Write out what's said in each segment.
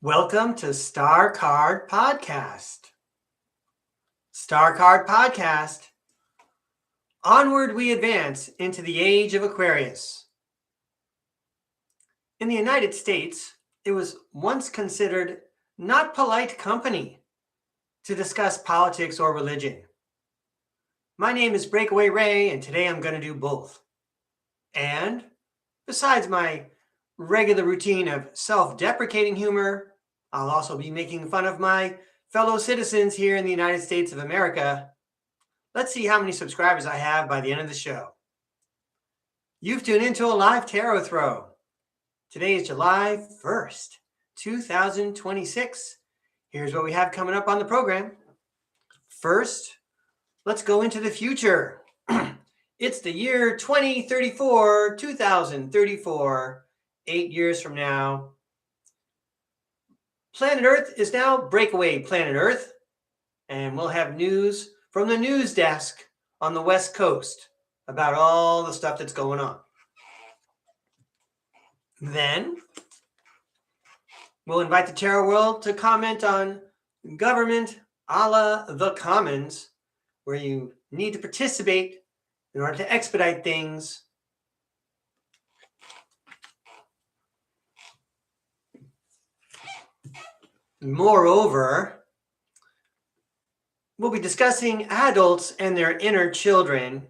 Welcome to STARCARD Podcast. STARCARD Podcast. Onward we advance into the age of Aquarius. In the United States, it was once considered not polite company to discuss politics or religion. My name is Breakaway Ray, and today I'm going to do both. And besides my regular routine of self-deprecating humor, I'll also be making fun of my fellow citizens here in the United States of America. Let's see how many subscribers I have by the end of the show. You've tuned into a live tarot throw. Today is July 1st, 2026. Here's what we have coming up on the program. First, let's go into the future. It's the year 2034, 8 years from now. Planet Earth is now Breakaway Planet Earth, and we'll have news from the news desk on the West Coast about all the stuff that's going on. Then, we'll invite the tarot world to comment on government a la the Commons, where you need to participate in order to expedite things. Moreover, we'll be discussing adults and their inner children.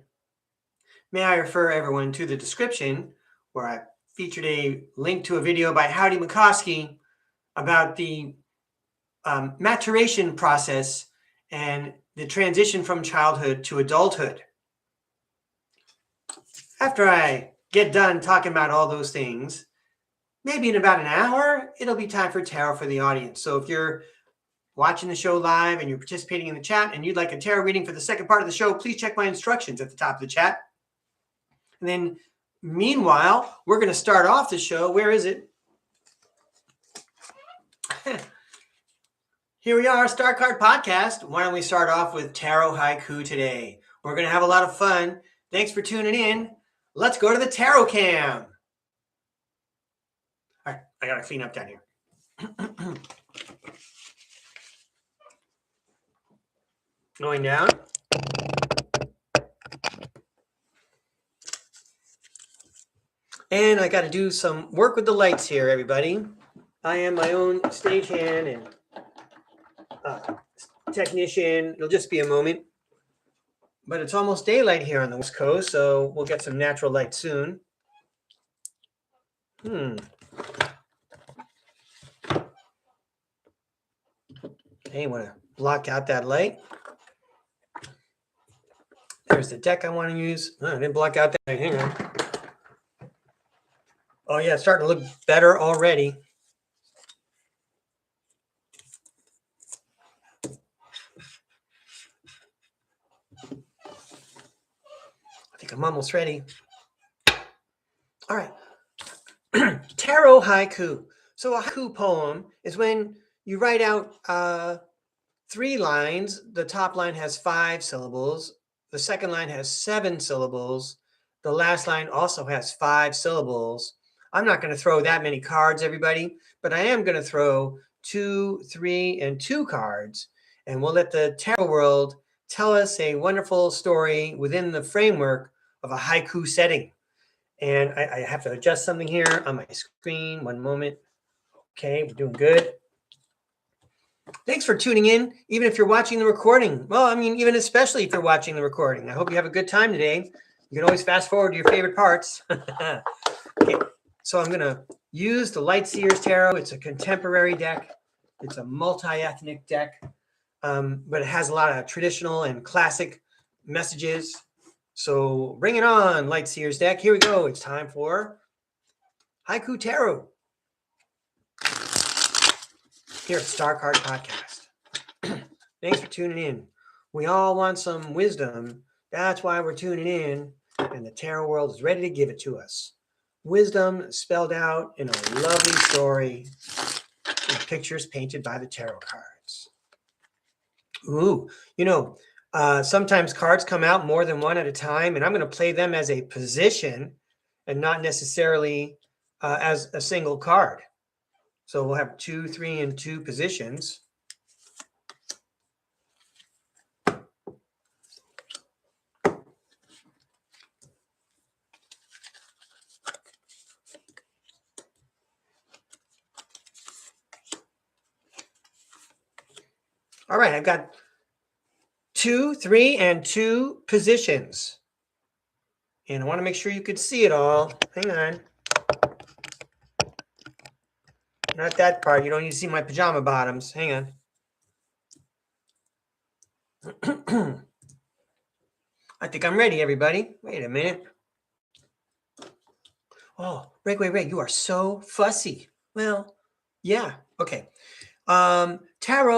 May I refer everyone to the description where I featured a link to a video by Howdie Mickoski about the maturation process and the transition from childhood to adulthood. After I get done talking about all those things, maybe in about an hour, it'll be time for tarot for the audience. So if you're watching the show live and you're participating in the chat and you'd like a tarot reading for the second part of the show, please check my instructions at the top of the chat. And then meanwhile, we're going to start off the show. Where is it? Here we are, STARCARD Podcast. Why don't we start off with Tarot Haiku today? We're going to have a lot of fun. Thanks for tuning in. Let's go to the Tarot Cam. All right, I got to clean up down here. Going down. And I got to do some work with the lights here, everybody. I am my own stagehand and technician. It'll just be a moment. But it's almost daylight here on the West Coast, so we'll get some natural light soon. Okay, want to block out that light. There's the deck I want to use. Oh, I didn't block out that light. Hang on. Oh, yeah, it's starting to look better already. I think I'm almost ready. All right. Tarot haiku. So a haiku poem is when you write out 3 lines. The top line has 5 syllables. The second line has 7 syllables. The last line also has 5 syllables. I'm not going to throw that many cards, everybody, but I am going to throw 2, 3, and 2 cards. And we'll let the tarot world tell us a wonderful story within the framework of a haiku setting. And I have to adjust something here on my screen. One moment. Okay, we're doing good. Thanks for tuning in, even if you're watching the recording. Well, I mean, even especially if you're watching the recording. I hope you have a good time today. You can always fast forward to your favorite parts. Okay, so I'm going to use the Lightseers Tarot. It's a contemporary deck. It's a multi-ethnic deck, but it has a lot of traditional and classic messages. So bring it on, Lightseers deck. Here we go. It's time for Haiku Tarot. Here at STARCARD Podcast. Thanks for tuning in. We all want some wisdom. That's why we're tuning in, and the tarot world is ready to give it to us. Wisdom spelled out in a lovely story with pictures painted by the tarot cards. Ooh, you know, sometimes cards come out more than one at a time, and I'm going to play them as a position and not necessarily as a single card. So we'll have 2, 3, and 2 positions. All right, I've got 2, 3, and 2 positions. And I want to make sure you could see it all. Hang on. Not that part. You don't need to see my pajama bottoms. Hang on. I think I'm ready, everybody. Wait a minute. Oh, Breakaway, you are so fussy. Well, yeah. Okay. Tarot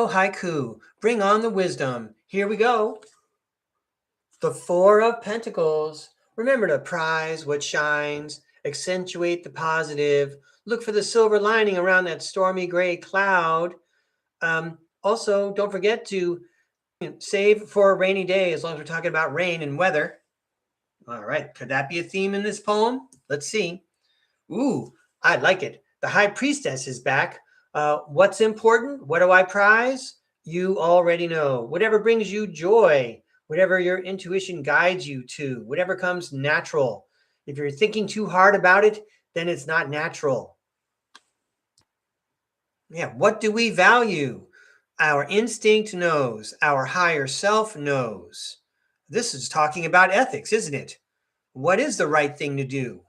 haiku. Bring on the wisdom. Here we go. The 4 of Pentacles. Remember to prize what shines, accentuate the positive, look for the silver lining around that stormy gray cloud. Also, don't forget to save for a rainy day, as long as we're talking about rain and weather. All right, could that be a theme in this poem? Let's see. Ooh, I like it. The High Priestess is back. What's important? What do I prize? You already know. Whatever brings you joy, whatever your intuition guides you to, whatever comes natural. If you're thinking too hard about it, then it's not natural. Yeah, what do we value? Our instinct knows. Our higher self knows. This is talking about ethics, isn't it? What is the right thing to do?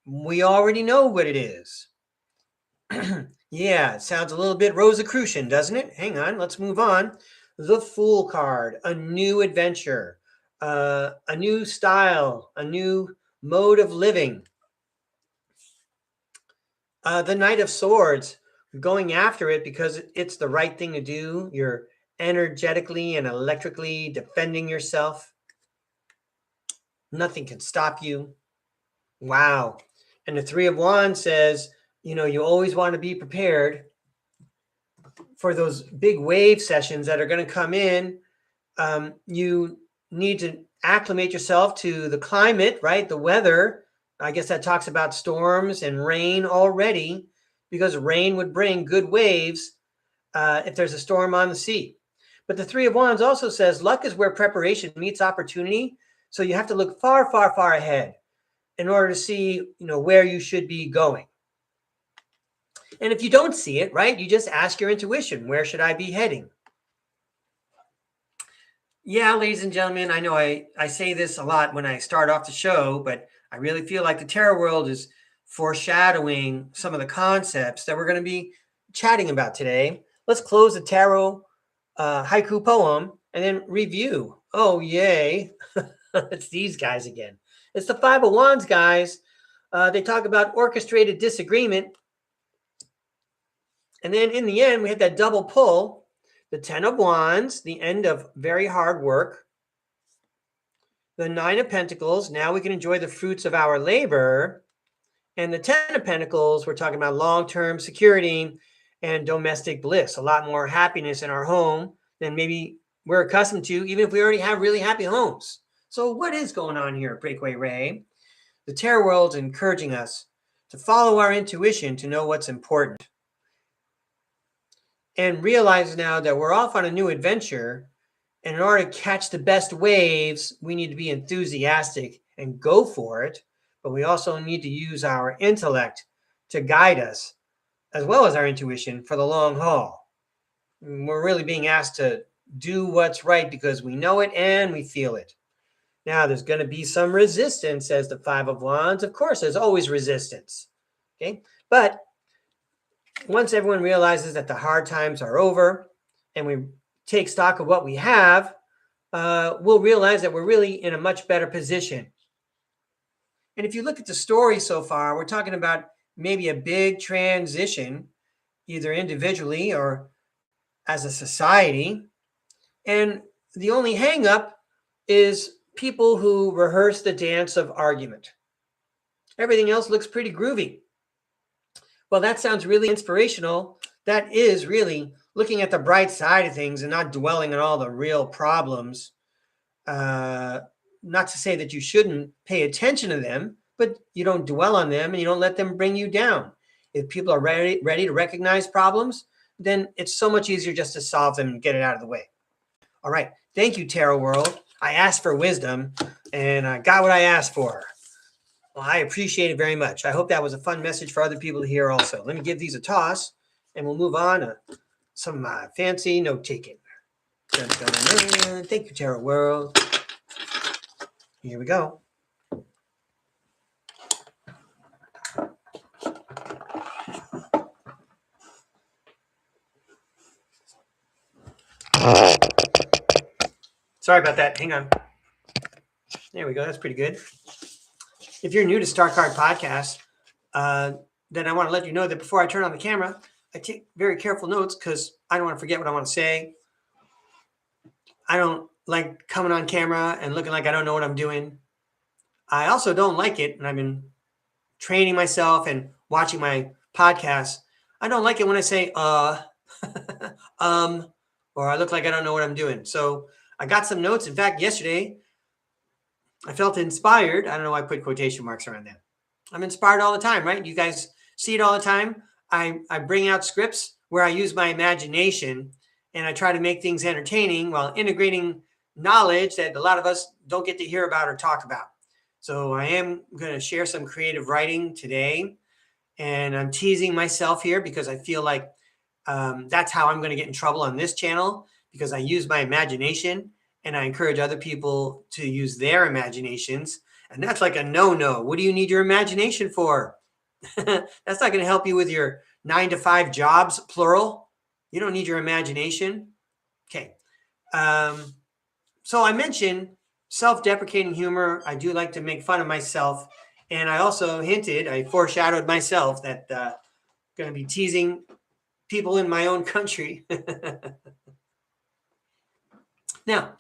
We already know what it is. Yeah, it sounds a little bit Rosicrucian, doesn't it? Hang on, let's move on. The Fool card, a new adventure, a new style, a new mode of living. The Knight of Swords, going after it because it's the right thing to do. You're energetically and electrically defending yourself. Nothing can stop you. Wow. And the 3 of Wands says, you always want to be prepared for those big wave sessions that are going to come in. You need to acclimate yourself to the climate, right? The weather. I guess that talks about storms and rain already, because rain would bring good waves if there's a storm on the sea. But the 3 of Wands also says luck is where preparation meets opportunity. So you have to look far, far, far ahead in order to see, where you should be going. And if you don't see it, right, you just ask your intuition, where should I be heading? Yeah, ladies and gentlemen, I know I say this a lot when I start off the show, but I really feel like the tarot world is foreshadowing some of the concepts that we're going to be chatting about today. Let's close the tarot haiku poem and then review. Oh, yay. It's these guys again. It's the 5 of Wands, guys. They talk about orchestrated disagreement. And then in the end, we had that double pull. The 10 of Wands, the end of very hard work. The 9 of Pentacles, now we can enjoy the fruits of our labor. And the 10 of Pentacles, we're talking about long-term security and domestic bliss, a lot more happiness in our home than maybe we're accustomed to, even if we already have really happy homes. So what is going on here, Breakaway Ray? The tarot world's encouraging us to follow our intuition to know what's important. And realize now that we're off on a new adventure. And in order to catch the best waves, we need to be enthusiastic and go for it. But we also need to use our intellect to guide us, as well as our intuition, for the long haul. And we're really being asked to do what's right because we know it and we feel it. Now, there's going to be some resistance, says the 5 of Wands. Of course, there's always resistance. Okay, but once everyone realizes that the hard times are over and we take stock of what we have, we'll realize that we're really in a much better position. And if you look at the story so far, we're talking about maybe a big transition, either individually or as a society. And the only hang up is people who rehearse the dance of argument. Everything else looks pretty groovy. Well, that sounds really inspirational. That is really looking at the bright side of things and not dwelling on all the real problems. Not to say that you shouldn't pay attention to them, but you don't dwell on them and you don't let them bring you down. if people are ready to recognize problems, then it's so much easier just to solve them and get it out of the way. All right. Thank you, Tarot World. I asked for wisdom and I got what I asked for. Well, I appreciate it very much. I hope that was a fun message for other people to hear also. Let me give these a toss and we'll move on to some fancy note taking. Thank you, Tarot World. Here we go. Sorry about that. Hang on. There we go. That's pretty good. If you're new to StarCard Podcast, then I want to let you know that before I turn on the camera, I take very careful notes because I don't want to forget what I want to say. I don't like coming on camera and looking like I don't know what I'm doing. I also don't like it, and I've been training myself and watching my podcasts. I don't like it when I say, or I look like I don't know what I'm doing. So I got some notes. In fact, yesterday, I felt inspired. I don't know why I put quotation marks around that. I'm inspired all the time, right? You guys see it all the time. I bring out scripts where I use my imagination and I try to make things entertaining while integrating knowledge that a lot of us don't get to hear about or talk about. So I am going to share some creative writing today. And I'm teasing myself here because I feel like that's how I'm going to get in trouble on this channel, because I use my imagination and I encourage other people to use their imaginations. And that's like a no-no. What do you need your imagination for? That's not going to help you with your 9-to-5 jobs, plural. You don't need your imagination. Okay. So I mentioned self-deprecating humor. I do like to make fun of myself. And I also I foreshadowed myself that I'm going to be teasing people in my own country. Now,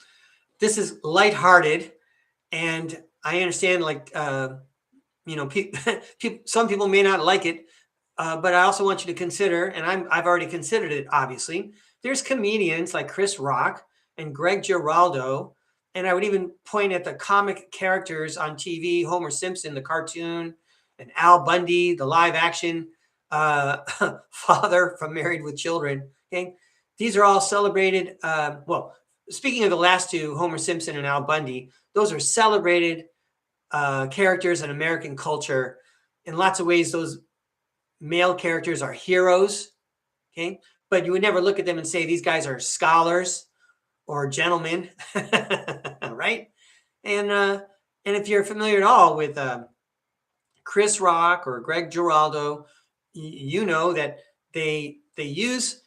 this is lighthearted, and I understand, like, some people may not like it, but I also want you to consider, and I've already considered it, obviously. There's comedians like Chris Rock and Greg Giraldo, and I would even point at the comic characters on TV, Homer Simpson, the cartoon, and Al Bundy, the live action father from Married with Children. Okay, these are all celebrated. Well, speaking of the last two, Homer Simpson and Al Bundy, those are celebrated characters in American culture. In lots of ways, those male characters are heroes. Okay, but you would never look at them and say these guys are scholars or gentlemen, right? And if you're familiar at all with Chris Rock or Greg Giraldo, you know that they use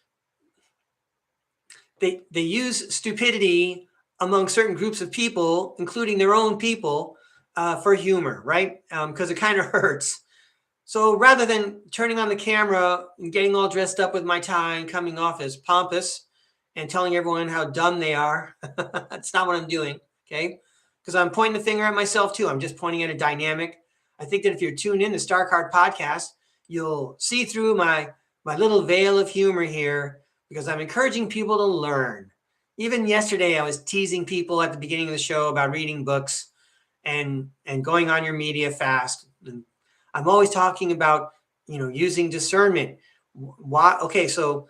stupidity among certain groups of people, including their own people, for humor, right? Because it kind of hurts. So rather than turning on the camera and getting all dressed up with my tie and coming off as pompous and telling everyone how dumb they are, that's not what I'm doing, okay? Because I'm pointing the finger at myself too. I'm just pointing at a dynamic. I think that if you're tuned in to StarCard Podcast, you'll see through my little veil of humor here, because I'm encouraging people to learn. Even yesterday, I was teasing people at the beginning of the show about reading books and going on your media fast. And I'm always talking about, using discernment. Okay, so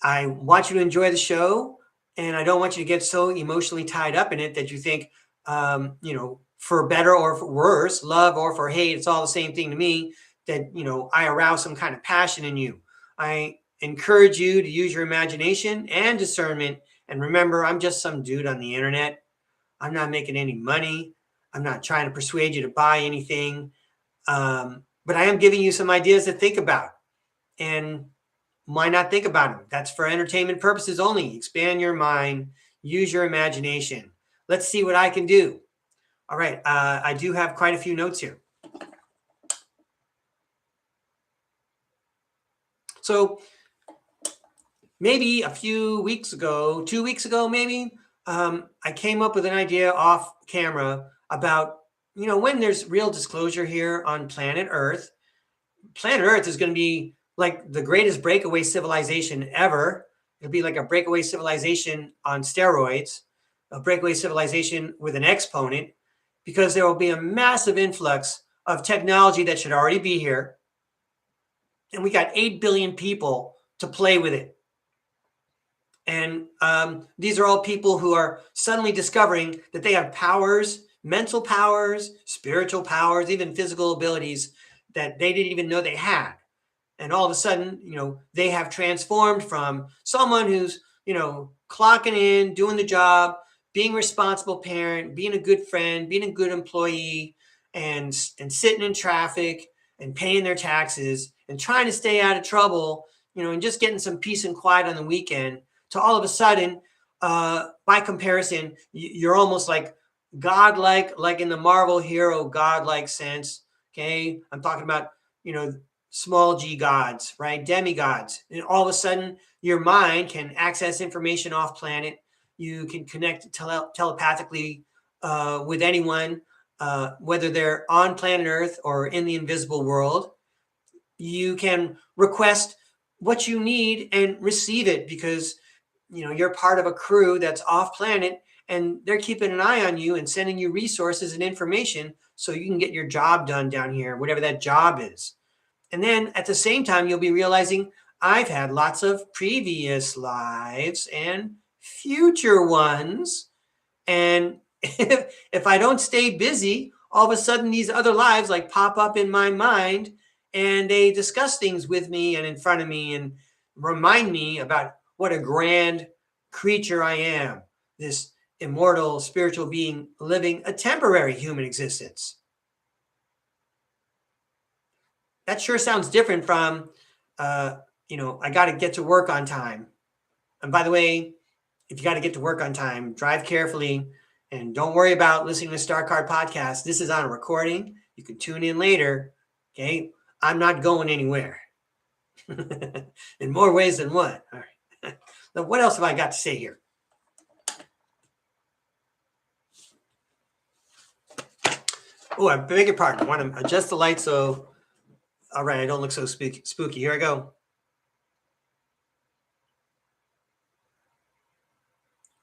I want you to enjoy the show, and I don't want you to get so emotionally tied up in it that you think, for better or for worse, love or for hate, it's all the same thing to me, that, I arouse some kind of passion in you. I encourage you to use your imagination and discernment. And remember, I'm just some dude on the internet. I'm not making any money. I'm not trying to persuade you to buy anything. But I am giving you some ideas to think about. And why not think about them? That's for entertainment purposes only. Expand your mind. Use your imagination. Let's see what I can do. All right. I do have quite a few notes here. So maybe a few weeks ago, 2 weeks ago, maybe, I came up with an idea off camera about, when there's real disclosure here on planet Earth is going to be like the greatest breakaway civilization ever. It'll be like a breakaway civilization on steroids, a breakaway civilization with an exponent, because there will be a massive influx of technology that should already be here. And we got 8 billion people to play with it. And these are all people who are suddenly discovering that they have powers, mental powers, spiritual powers, even physical abilities that they didn't even know they had. And all of a sudden, they have transformed from someone who's, clocking in, doing the job, being a responsible parent, being a good friend, being a good employee, and sitting in traffic and paying their taxes and trying to stay out of trouble, and just getting some peace and quiet on the weekend, to all of a sudden, by comparison, you're almost like godlike, like in the Marvel hero godlike sense. Okay, I'm talking about, small g gods, right? Demigods. And all of a sudden, your mind can access information off planet. You can connect telepathically with anyone, whether they're on planet Earth or in the invisible world. You can request what you need and receive it because, you're part of a crew that's off planet, and they're keeping an eye on you and sending you resources and information so you can get your job done down here, whatever that job is. And then at the same time, you'll be realizing I've had lots of previous lives and future ones. And if I don't stay busy, all of a sudden these other lives like pop up in my mind, and they discuss things with me and in front of me and remind me about what a grand creature I am, this immortal spiritual being living a temporary human existence. That sure sounds different from, I got to get to work on time. And by the way, if you got to get to work on time, drive carefully and don't worry about listening to StarCard Podcast. This is on a recording. You can tune in later. Okay. I'm not going anywhere in more ways than one. All right. Now, what else have I got to say here? Oh, I beg your pardon. I want to adjust the light so, all right, I don't look so spooky. Here I go.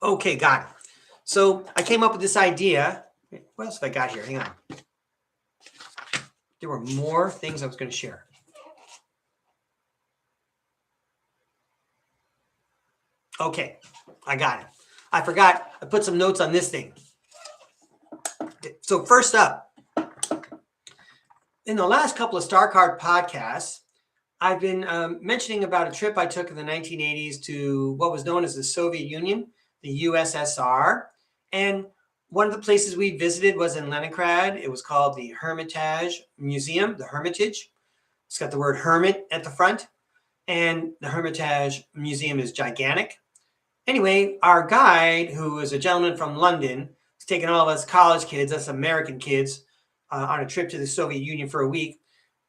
Okay, got it. So I came up with this idea. What else have I got here? Hang on. There were more things I was going to share. Okay, I got it. I forgot. I put some notes on this thing. So first up, in the last couple of StarCard podcasts, I've been mentioning about a trip I took in the 1980s to what was known as the Soviet Union, the USSR. And one of the places we visited was in Leningrad. It was called the Hermitage Museum, the Hermitage. It's got the word hermit at the front. And the Hermitage Museum is gigantic. Anyway, our guide, who is a gentleman from London, was taking all of us college kids, us American kids, on a trip to the Soviet Union for a week.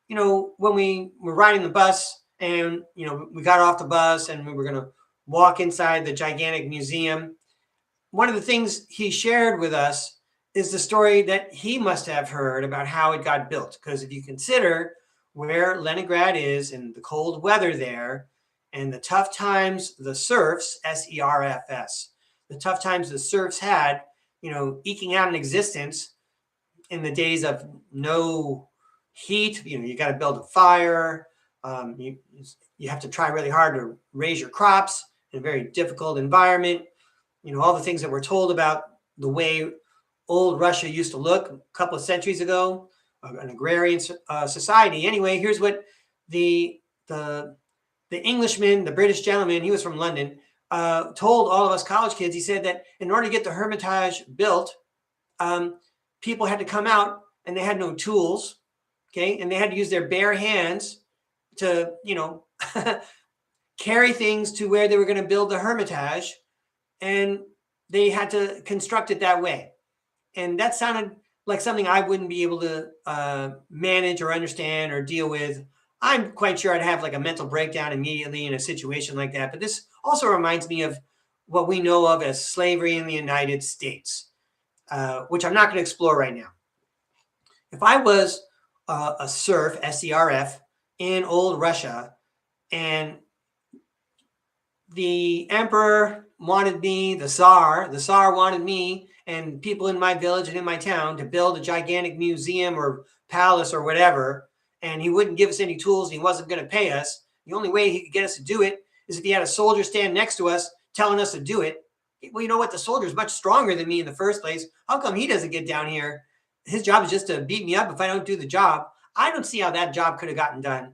When we were riding the bus and, we got off the bus and we were going to walk inside the gigantic museum, one of the things he shared with us is the story that he must have heard about how it got built. Because if you consider where Leningrad is and the cold weather there and the tough times the serfs, S-E-R-F-S, the tough times the serfs had, eking out an existence in the days of no heat, you got to build a fire. You have to try really hard to raise your crops in a very difficult environment. All the things that we're told about the way old Russia used to look a couple of centuries ago, an agrarian society. Anyway, here's what the Englishman, the British gentleman, he was from London, told all of us college kids. He said that in order to get the Hermitage built, people had to come out and they had no tools, okay? And they had to use their bare hands to, carry things to where they were going to build the Hermitage, and they had to construct it that way. And that sounded like something I wouldn't be able to manage or understand or deal with. I'm quite sure I'd have like a mental breakdown immediately in a situation like that. But this also reminds me of what we know of as slavery in the United States, which I'm not going to explore right now. If I was a serf, S-E-R-F, in old Russia, and the emperor wanted me, the Tsar wanted me and people in my village and in my town to build a gigantic museum or palace or whatever, and he wouldn't give us any tools, and he wasn't going to pay us. The only way he could get us to do it is if he had a soldier stand next to us telling us to do it. Well, you know what? The soldier is much stronger than me in the first place. How come he doesn't get down here? His job is just to beat me up if I don't do the job. I don't see how that job could have gotten done.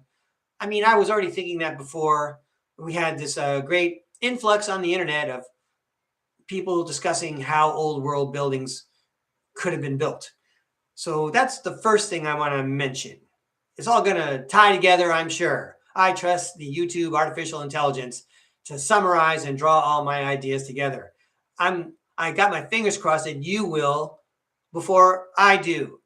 I mean, I was already thinking that before we had this great influx on the internet of people discussing how old world buildings could have been built. So that's the first thing I want to mention. It's all going to tie together, I'm sure. I trust the YouTube artificial intelligence to summarize and draw all my ideas together. I got my fingers crossed that you will before I do.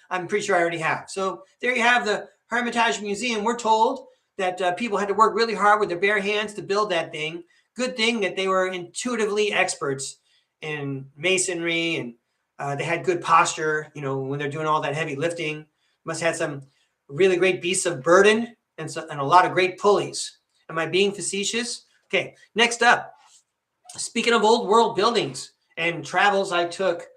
I'm pretty sure I already have. So there you have the Hermitage Museum. We're told that people had to work really hard with their bare hands to build that thing. Good thing that they were intuitively experts in masonry, and they had good posture, when they're doing all that heavy lifting. Must have had some really great beasts of burden and a lot of great pulleys. Am I being facetious? Okay, next up, speaking of old world buildings and travels I took,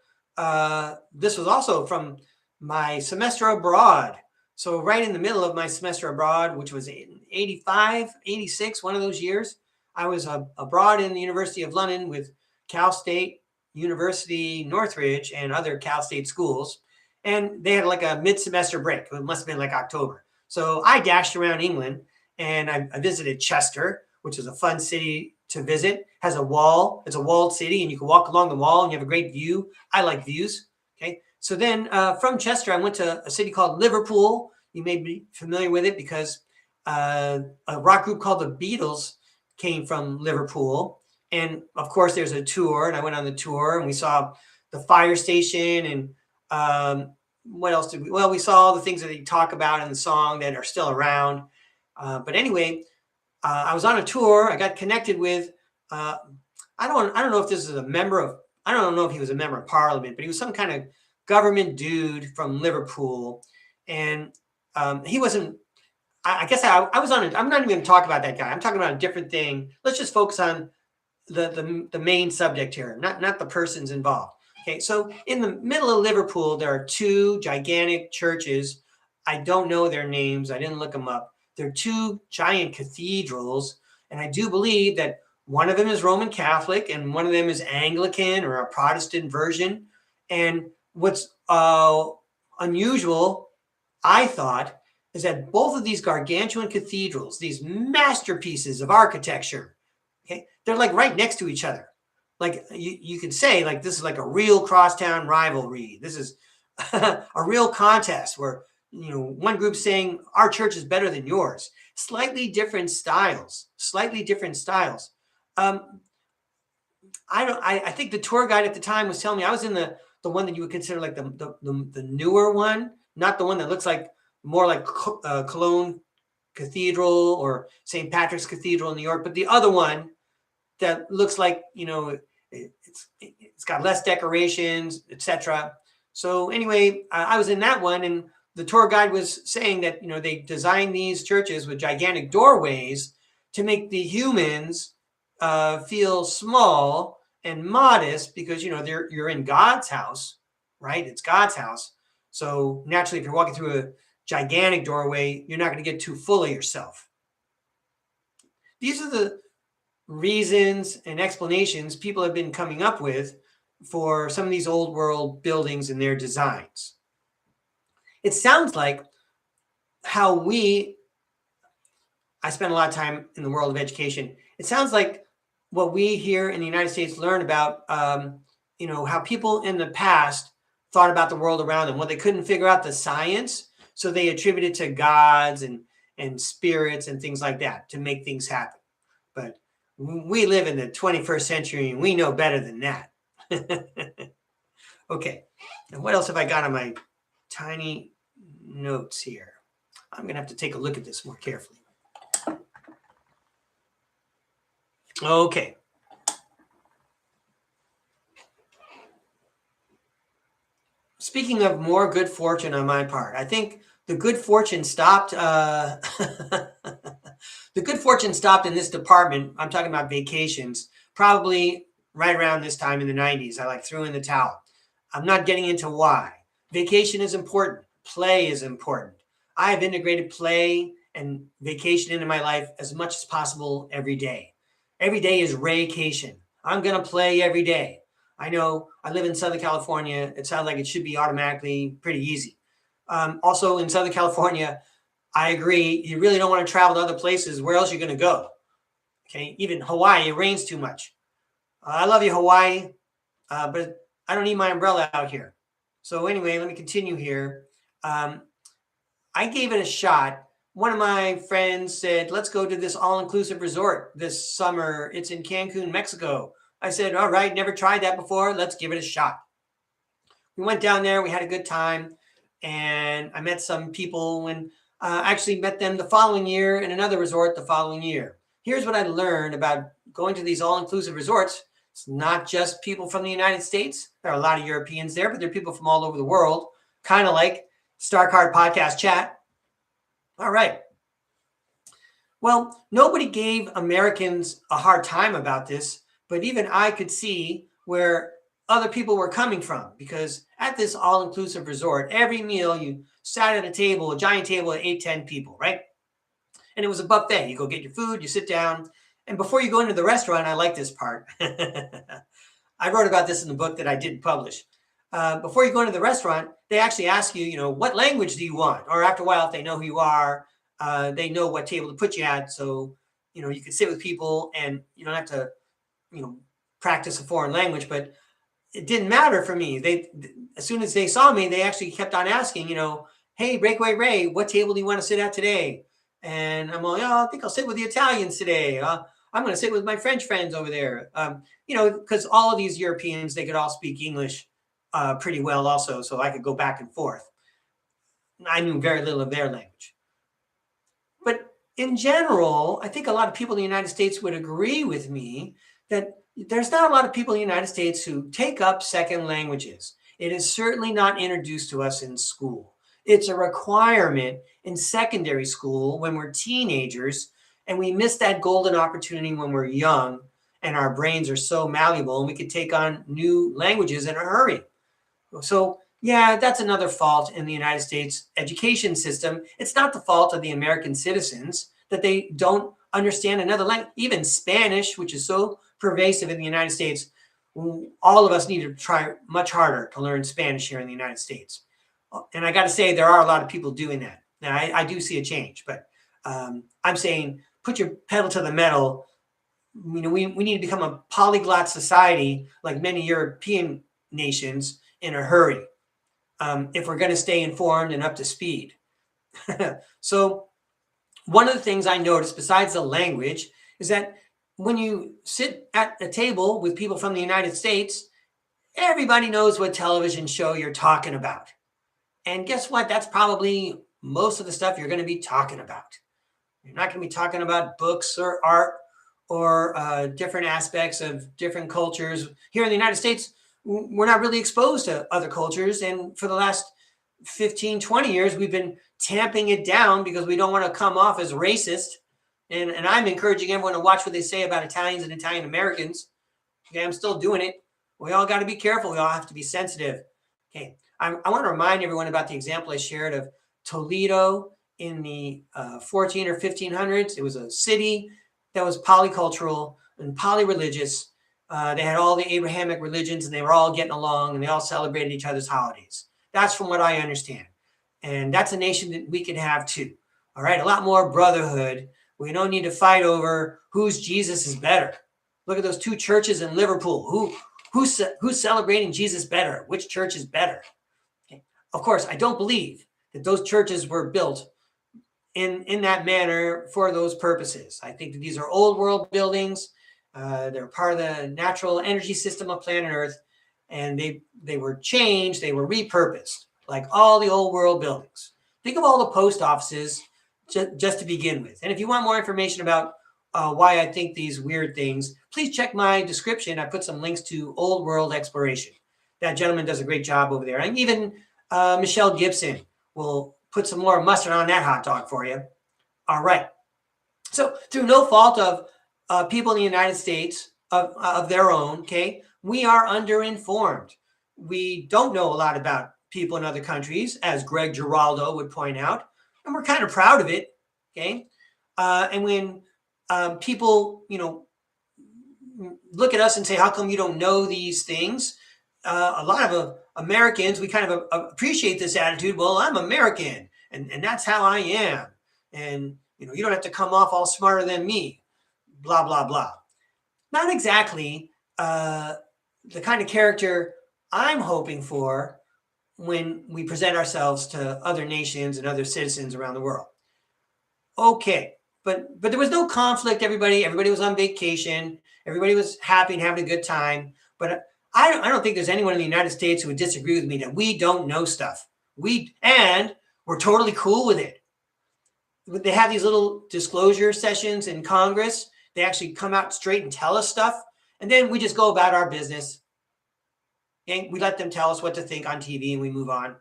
this was also from my semester abroad. So right in the middle of my semester abroad, which was in 85, 86, one of those years, I was abroad in the University of London with Cal State University, Northridge, and other Cal State schools. And they had like a mid-semester break. It must have been like October. So I dashed around England, and I visited Chester, which is a fun city to visit. Has a wall. It's a walled city, and you can walk along the wall, and you have a great view. I like views. Okay. So then from Chester, I went to a city called Liverpool. You may be familiar with it because a rock group called the Beatles came from Liverpool. And of course, there's a tour, and I went on the tour, and we saw the fire station, and what else did we? Well, we saw all the things that they talk about in the song that are still around. But anyway, I was on a tour. I got connected with. I don't know if this is a member of. I don't know if he was a member of Parliament, but he was some kind of government dude from Liverpool, and he wasn't. I guess I was on. I'm not even going to talk about that guy. I'm talking about a different thing. Let's just focus on the main subject here, not the persons involved. Okay, so in the middle of Liverpool, there are two gigantic churches. I don't know their names. I didn't look them up. They're two giant cathedrals, and I do believe that one of them is Roman Catholic and one of them is Anglican or a Protestant version. And what's unusual, I thought, is that both of these gargantuan cathedrals, these masterpieces of architecture, okay, they're like right next to each other. Like you could say, like, this is like a real crosstown rivalry. This is a real contest where, one group saying our church is better than yours. Slightly different styles. I think the tour guide at the time was telling me I was in the one that you would consider like the newer one, not the one that looks like more like Cologne Cathedral or St. Patrick's Cathedral in New York, but the other one that looks like, it's got less decorations, etc. So anyway, I was in that one, and the tour guide was saying that, they designed these churches with gigantic doorways to make the humans feel small and modest because, you're in God's house, right? It's God's house. So naturally, if you're walking through a gigantic doorway, you're not going to get too full of yourself. These are the reasons and explanations people have been coming up with for some of these old world buildings and their designs. It sounds like how I spend a lot of time in the world of education. It sounds like what we here in the United States learn about, how people in the past thought about the world around them. Well, they couldn't figure out the science, so they attributed to gods and spirits and things like that to make things happen. But we live in the 21st century, and we know better than that. Okay, and what else have I got on my tiny notes here? I'm going to have to take a look at this more carefully. Okay. Speaking of more good fortune on my part, I think the good fortune stopped. The good fortune stopped in this department. I'm talking about vacations, probably right around this time in the 90s. I threw in the towel. I'm not getting into why. Vacation is important. Play is important. I have integrated play and vacation into my life as much as possible every day. Every day is raycation. I'm going to play every day. I know I live in Southern California. It sounds like it should be automatically pretty easy. Also in Southern California, I agree. You really don't want to travel to other places. Where else are you going to go? Okay. Even Hawaii, it rains too much. I love you, Hawaii, but I don't need my umbrella out here. So anyway, let me continue here. I gave it a shot. One of my friends said, let's go to this all-inclusive resort this summer. It's in Cancun, Mexico. I said, all right, never tried that before. Let's give it a shot. We went down there. We had a good time. And I met some people and actually met them the following year in another resort the following year. Here's what I learned about going to these all-inclusive resorts. It's not just people from the United States. There are a lot of Europeans there, but there are people from all over the world, kind of like STARCARD Podcast Chat. All right. Well, nobody gave Americans a hard time about this, but even I could see where other people were coming from, because at this all-inclusive resort, every meal you sat at a table, a giant table of 8-10 people, right? And it was a buffet. You go get your food, you sit down, and before you go into the restaurant, I like this part. I wrote about this in the book that I didn't publish. Before you go into the restaurant, they actually ask you, what language do you want? Or after a while, if they know who you are, they know what table to put you at. So, you can sit with people and you don't have to, practice a foreign language. But it didn't matter for me. As soon as they saw me, they actually kept on asking, hey, Breakaway Ray, what table do you want to sit at today? And I'm like, I think I'll sit with the Italians today. I'm going to sit with my French friends over there. Because all of these Europeans, they could all speak English pretty well also. So I could go back and forth. I knew very little of their language. But in general, I think a lot of people in the United States would agree with me that there's not a lot of people in the United States who take up second languages. It is certainly not introduced to us in school. It's a requirement in secondary school when we're teenagers, and we miss that golden opportunity when we're young and our brains are so malleable and we can take on new languages in a hurry. So, yeah, that's another fault in the United States education system. It's not the fault of the American citizens that they don't understand another language, even Spanish, which is so pervasive in the United States. All of us need to try much harder to learn Spanish here in the United States. And I got to say, there are a lot of people doing that. Now, I do see a change, but I'm saying put your pedal to the metal. We need to become a polyglot society like many European nations in a hurry if we're going to stay informed and up to speed. So one of the things I noticed besides the language is that when you sit at a table with people from the United States, everybody knows what television show you're talking about. And guess what? That's probably most of the stuff you're going to be talking about. You're not going to be talking about books or art or different aspects of different cultures. Here in the United States, we're not really exposed to other cultures. And for the last 15, 20 years, we've been tamping it down because we don't want to come off as racist. And I'm encouraging everyone to watch what they say about Italians and Italian Americans. Okay, I'm still doing it. We all got to be careful. We all have to be sensitive. Okay, I want to remind everyone about the example I shared of Toledo in the 14 or 1500s. It was a city that was polycultural and polyreligious. They had all the Abrahamic religions and they were all getting along and they all celebrated each other's holidays. That's from what I understand. And that's a nation that we can have too. All right, a lot more brotherhood. We don't need to fight over whose Jesus is better. Look at those two churches in Liverpool. Who's celebrating Jesus better? Which church is better? Okay. Of course, I don't believe that those churches were built in that manner for those purposes. I think that these are old world buildings. They're part of the natural energy system of planet Earth, and they were changed. They were repurposed, like all the old world buildings. Think of all the post offices just to begin with. And if you want more information about why I think these weird things, please check my description. I put some links to Old World Exploration. That gentleman does a great job over there. And even Michelle Gibson will put some more mustard on that hot dog for you. All right. So through no fault of people in the United States of their own, okay, we are underinformed. We don't know a lot about people in other countries, as Greg Giraldo would point out. and we're kind of proud of it. Okay. And when people, look at us and say, how come you don't know these things? A lot of Americans, we kind of appreciate this attitude. Well, I'm American, and that's how I am. And, you don't have to come off all smarter than me, blah, blah, blah. Not exactly the kind of character I'm hoping for when we present ourselves to other nations and other citizens around the world. Okay, but there was no conflict. Everybody was on vacation. Everybody was happy and having a good time. But I don't think there's anyone in the United States who would disagree with me that we don't know stuff. And we're totally cool with it. They have these little disclosure sessions in Congress. They actually come out straight and tell us stuff. And then we just go about our business. And we let them tell us what to think on TV and we move on.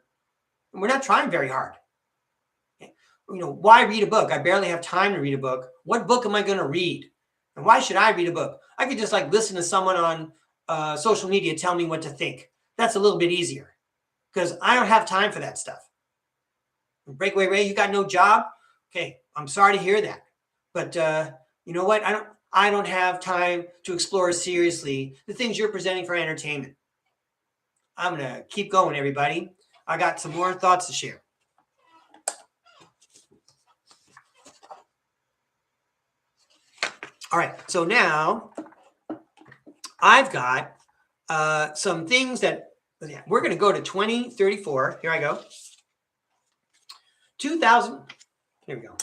And we're not trying very hard. Why read a book? I barely have time to read a book. What book am I going to read? And why should I read a book? I could just listen to someone on social media tell me what to think. That's a little bit easier because I don't have time for that stuff. Breakaway Ray, you got no job? Okay, I'm sorry to hear that. But you know what? I don't have time to explore seriously the things you're presenting for entertainment. I'm going to keep going, everybody. I got some more thoughts to share. All right, so now I've got some things that we're going to go to 2034. Here I go. 2000. Here we go.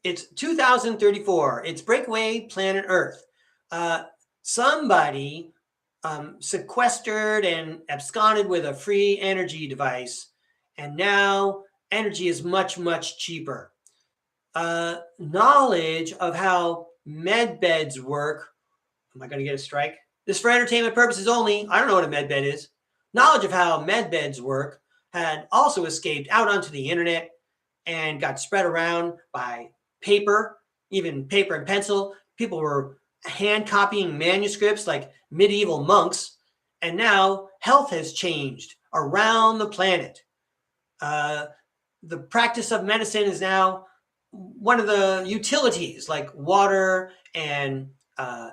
It's 2034. It's Breakaway Planet Earth. Somebody sequestered and absconded with a free energy device, and now energy is much, much cheaper. Knowledge of how med beds work. Am I going to get a strike? This for entertainment purposes only. I don't know what a med bed is. Knowledge of how med beds work had also escaped out onto the internet and got spread around by paper, even paper and pencil. People were hand copying manuscripts like medieval monks. And now health has changed around the planet. The practice of medicine is now one of the utilities like water and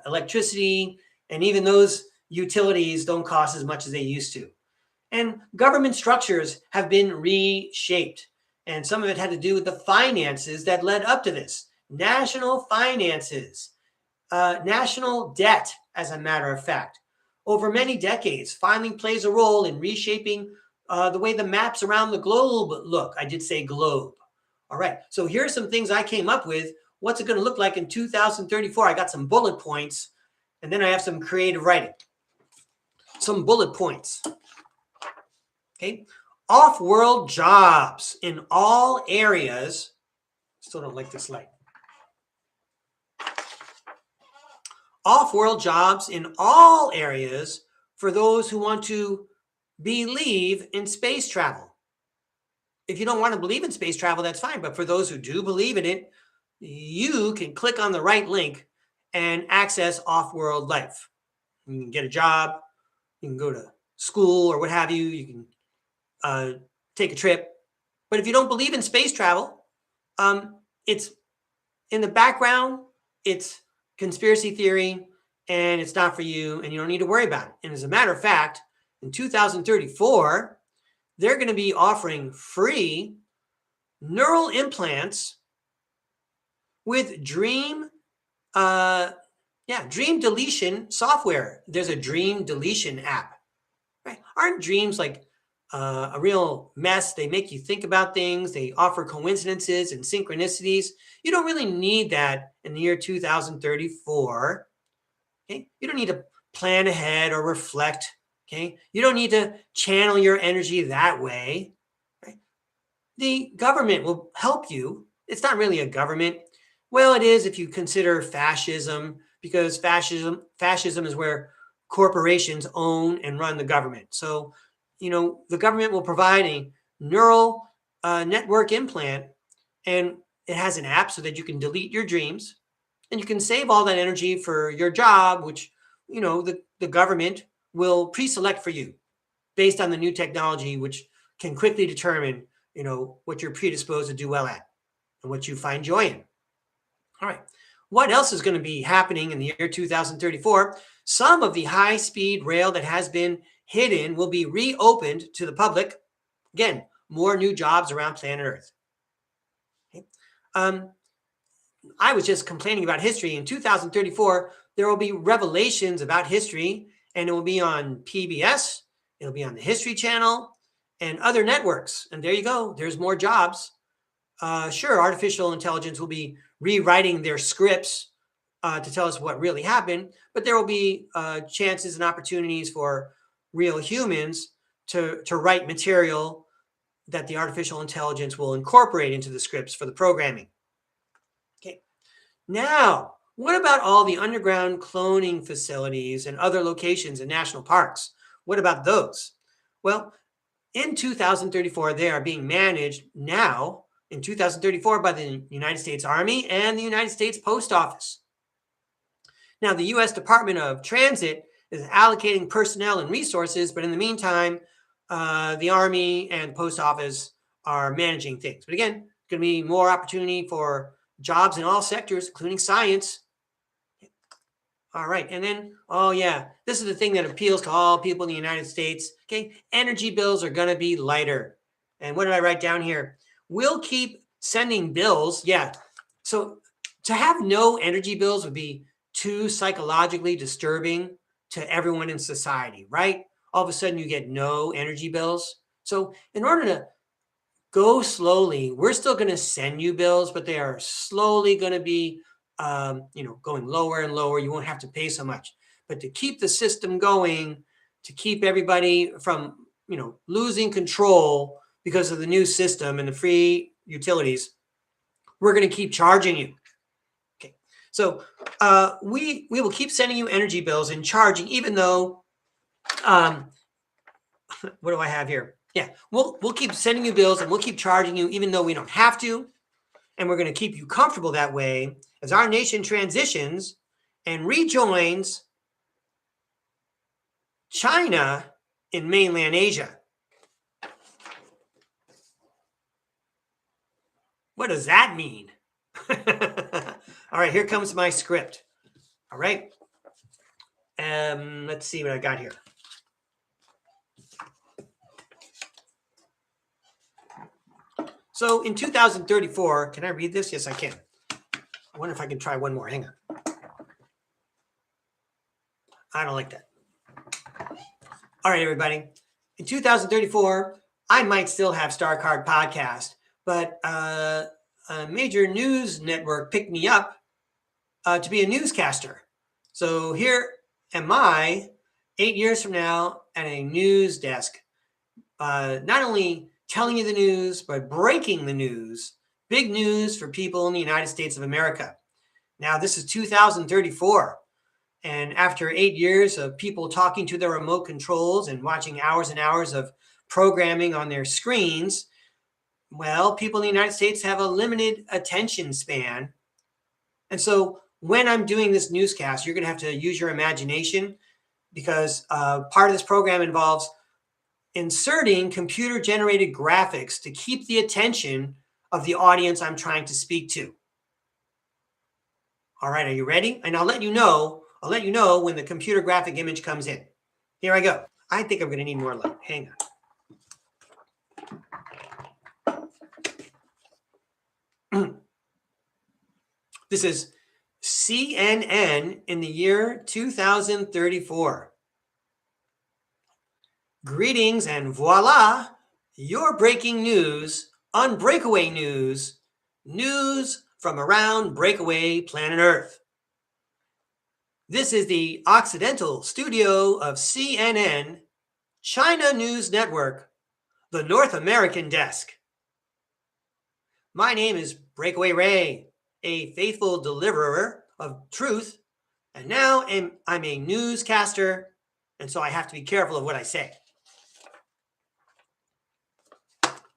electricity, and even those utilities don't cost as much as they used to. And government structures have been reshaped, and some of it had to do with the finances that led up to this. National finances, national debt, as a matter of fact, over many decades, finally plays a role in reshaping the way the maps around the globe look. I did say globe. All right, so here are some things I came up with. What's it going to look like in 2034? I got some bullet points, and then I have some creative writing. Some bullet points. Okay, off-world jobs in all areas. Still don't like this light. Off-world jobs in all areas for those who want to believe in space travel. If you don't want to believe in space travel, that's fine. But for those who do believe in it, you can click on the right link and access off-world life. You can get a job. You can go to school or what have you. You can take a trip. But if you don't believe in space travel, it's in the background. It's conspiracy theory, and it's not for you, and you don't need to worry about it. And as a matter of fact, in 2034, they're going to be offering free neural implants with dream deletion software. There's a dream deletion app. Right? Aren't dreams like a real mess? They make you think about things. They offer coincidences and synchronicities. You don't really need that in the year 2034. Okay? You don't need to plan ahead or reflect. Okay? You don't need to channel your energy that way. Right? The government will help you. It's not really a government. Well, it is if you consider fascism, because fascism is where corporations own and run the government. So, the government will provide a neural network implant, and it has an app so that you can delete your dreams, and you can save all that energy for your job, which, the government will pre-select for you based on the new technology, which can quickly determine what you're predisposed to do well at and what you find joy in. All right. What else is going to be happening in the year 2034? Some of the high-speed rail that has been hidden will be reopened to the public. Again, more new jobs around planet Earth. Okay. I was just complaining about history. In 2034, there will be revelations about history, and it will be on PBS, it'll be on the History Channel, and other networks. And there you go. There's more jobs. Sure, artificial intelligence will be rewriting their scripts to tell us what really happened, but there will be chances and opportunities for real humans to write material that the artificial intelligence will incorporate into the scripts for the programming. Okay. Now, what about all the underground cloning facilities and other locations in national parks? What about those? Well, in 2034, they are being managed now in 2034 by the United States Army and the United States Post Office. Now, the U.S. Department of Transit is allocating personnel and resources, but in the meantime, the Army and the Post Office are managing things. But again, it's going to be more opportunity for jobs in all sectors, including science. All right. And then, oh yeah, this is the thing that appeals to all people in the United States. Okay. Energy bills are going to be lighter. And what did I write down here? We'll keep sending bills. Yeah. So to have no energy bills would be too psychologically disturbing to everyone in society, right? All of a sudden you get no energy bills. So in order to go slowly, we're still going to send you bills, but they are slowly going to be going lower and lower. You won't have to pay so much. But to keep the system going, to keep everybody from, losing control because of the new system and the free utilities, we're going to keep charging you. Okay. So we will keep sending you energy bills and charging, even though, what do I have here? Yeah, we'll keep sending you bills and we'll keep charging you, even though we don't have to. And we're going to keep you comfortable that way as our nation transitions and rejoins China in mainland Asia. What does that mean? All right, here comes my script. All right. Let's see what I got here. So in 2034, can I read this? Yes, I can. I wonder if I can try one more. Hang on. I don't like that. All right, everybody. In 2034, I might still have STARCARD Podcast, but a major news network picked me up to be a newscaster. So here am I, 8 years from now, at a news desk, not only telling you the news, but breaking the news. Big news for people in the United States of America. Now, this is 2034. And after 8 years of people talking to their remote controls and watching hours and hours of programming on their screens, well, people in the United States have a limited attention span. And so when I'm doing this newscast, you're going to have to use your imagination, because part of this program involves inserting computer-generated graphics to keep the attention of the audience I'm trying to speak to. All right, are you ready? And I'll let you know when the computer graphic image comes in. Here I go. I think I'm going to need more light. Hang on. This is CNN in the year 2034. Greetings, and voila, your breaking news on Breakaway News, news from around Breakaway planet Earth. This is the Occidental studio of CNN, China News Network, the North American desk. My name is Breakaway Ray, a faithful deliverer of truth, and now I'm a newscaster, and so I have to be careful of what I say.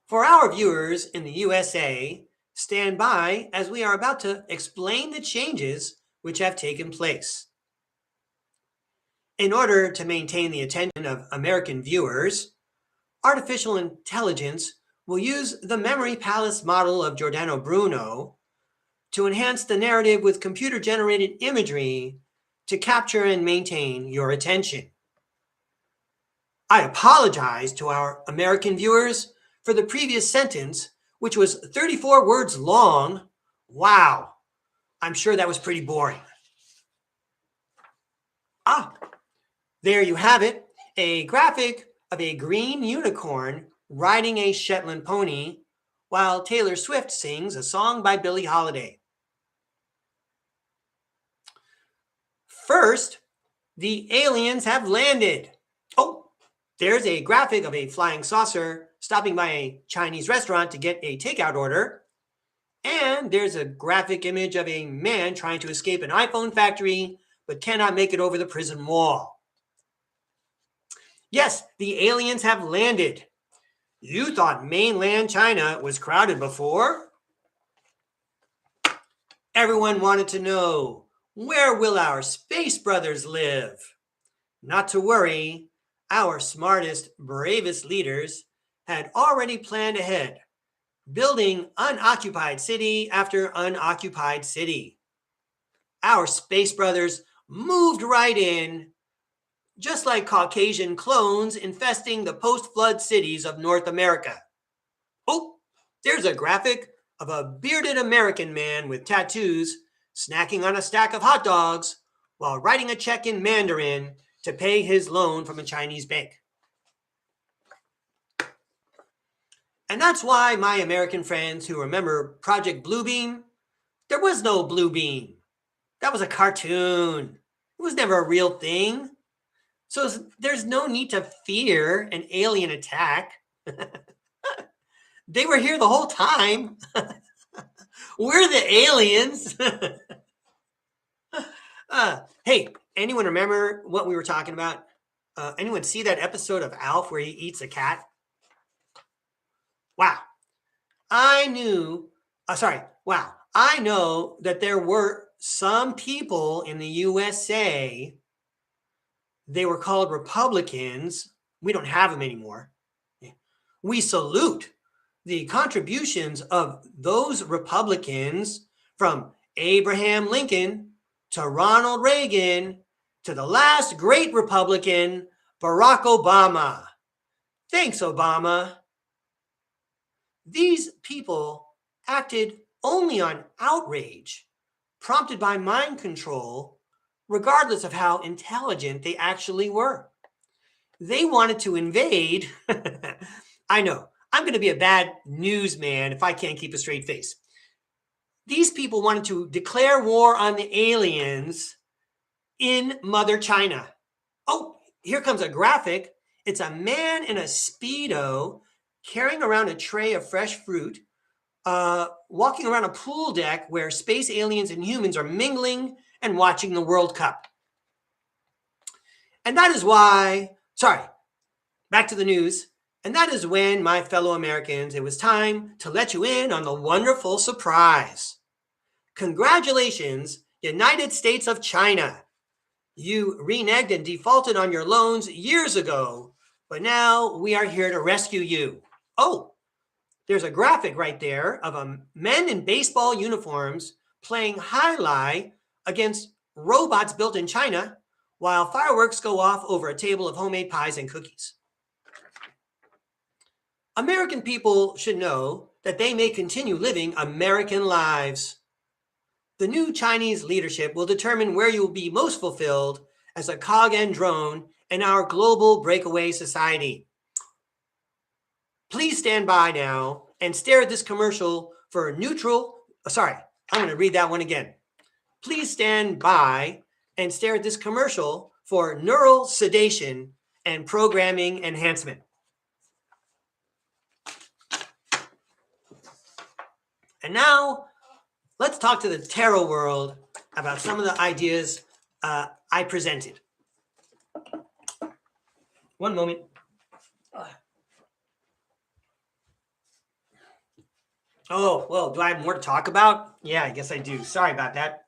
For our viewers in the USA, stand by as we are about to explain the changes which have taken place. In order to maintain the attention of American viewers, artificial intelligence will use the memory palace model of Giordano Bruno to enhance the narrative with computer-generated imagery to capture and maintain your attention. I apologize to our American viewers for the previous sentence, which was 34 words long. Wow, I'm sure that was pretty boring. There you have it, a graphic of a green unicorn riding a Shetland pony while Taylor Swift sings a song by Billie Holiday. First, the aliens have landed. Oh, there's a graphic of a flying saucer stopping by a Chinese restaurant to get a takeout order. And there's a graphic image of a man trying to escape an iPhone factory but cannot make it over the prison wall. Yes, the aliens have landed. You thought mainland China was crowded before? Everyone wanted to know, where will our space brothers live? Not to worry, our smartest, bravest leaders had already planned ahead, building unoccupied city after unoccupied city. Our space brothers moved right in, just like Caucasian clones infesting the post-flood cities of North America. Oh, there's a graphic of a bearded American man with tattoos snacking on a stack of hot dogs while writing a check in Mandarin to pay his loan from a Chinese bank. And that's why my American friends who remember Project Bluebeam, there was no Bluebeam. That was a cartoon. It was never a real thing. So there's no need to fear an alien attack. They were here the whole time. We're the aliens. Hey, anyone remember what we were talking about? Anyone see that episode of Alf where he eats a cat? Wow. I know that there were some people in the USA, they were called Republicans. We don't have them anymore. We salute the contributions of those Republicans, from Abraham Lincoln to Ronald Reagan to the last great Republican, Barack Obama. Thanks, Obama. These people acted only on outrage, prompted by mind control, regardless of how intelligent they actually were. They wanted to invade. I know, I'm going to be a bad newsman if I can't keep a straight face. These people wanted to declare war on the aliens in Mother China. Oh, here comes a graphic. It's a man in a Speedo carrying around a tray of fresh fruit, walking around a pool deck where space aliens and humans are mingling and watching the World Cup. And that is why, back to the news. And that is when, my fellow Americans, it was time to let you in on the wonderful surprise. Congratulations, United States of China. You reneged and defaulted on your loans years ago, but now we are here to rescue you. Oh, there's a graphic right there of men in baseball uniforms playing jai against robots built in China while fireworks go off over a table of homemade pies and cookies. American people should know that they may continue living American lives. The new Chinese leadership will determine where you will be most fulfilled as a cog and drone in our global breakaway society. Please stand by now and stare at this commercial for neutral. I'm going to read that one again. Please stand by and stare at this commercial for neural sedation and programming enhancement. And now, let's talk to the tarot world about some of the ideas I presented. One moment. Oh, well, do I have more to talk about? Yeah, I guess I do. Sorry about that.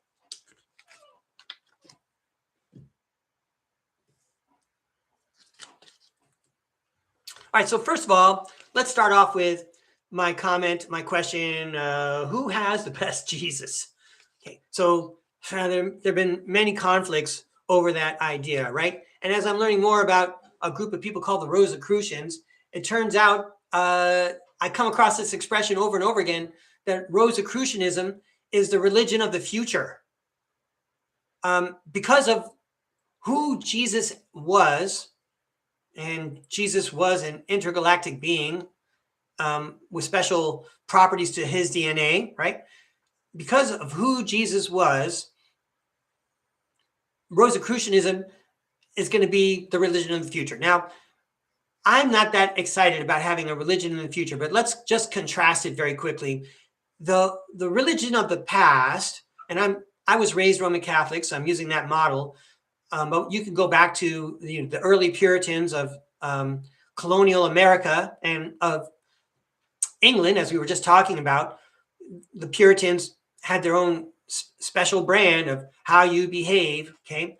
All right, so first of all, let's start off with my comment, my question, who has the best Jesus? Okay, so there have been many conflicts over that idea, right? And as I'm learning more about a group of people called the Rosicrucians, it turns out I come across this expression over and over again, that Rosicrucianism is the religion of the future. Because of who Jesus was, and Jesus was an intergalactic being with special properties to his DNA, right? Because of who Jesus was, Rosicrucianism is going to be the religion of the future. Now, I'm not that excited about having a religion in the future, but let's just contrast it very quickly. The religion of the past, and I was raised Roman Catholic, so I'm using that model. But you can go back to the early Puritans of colonial America and of England, as we were just talking about. The Puritans had their own special brand of how you behave. Okay,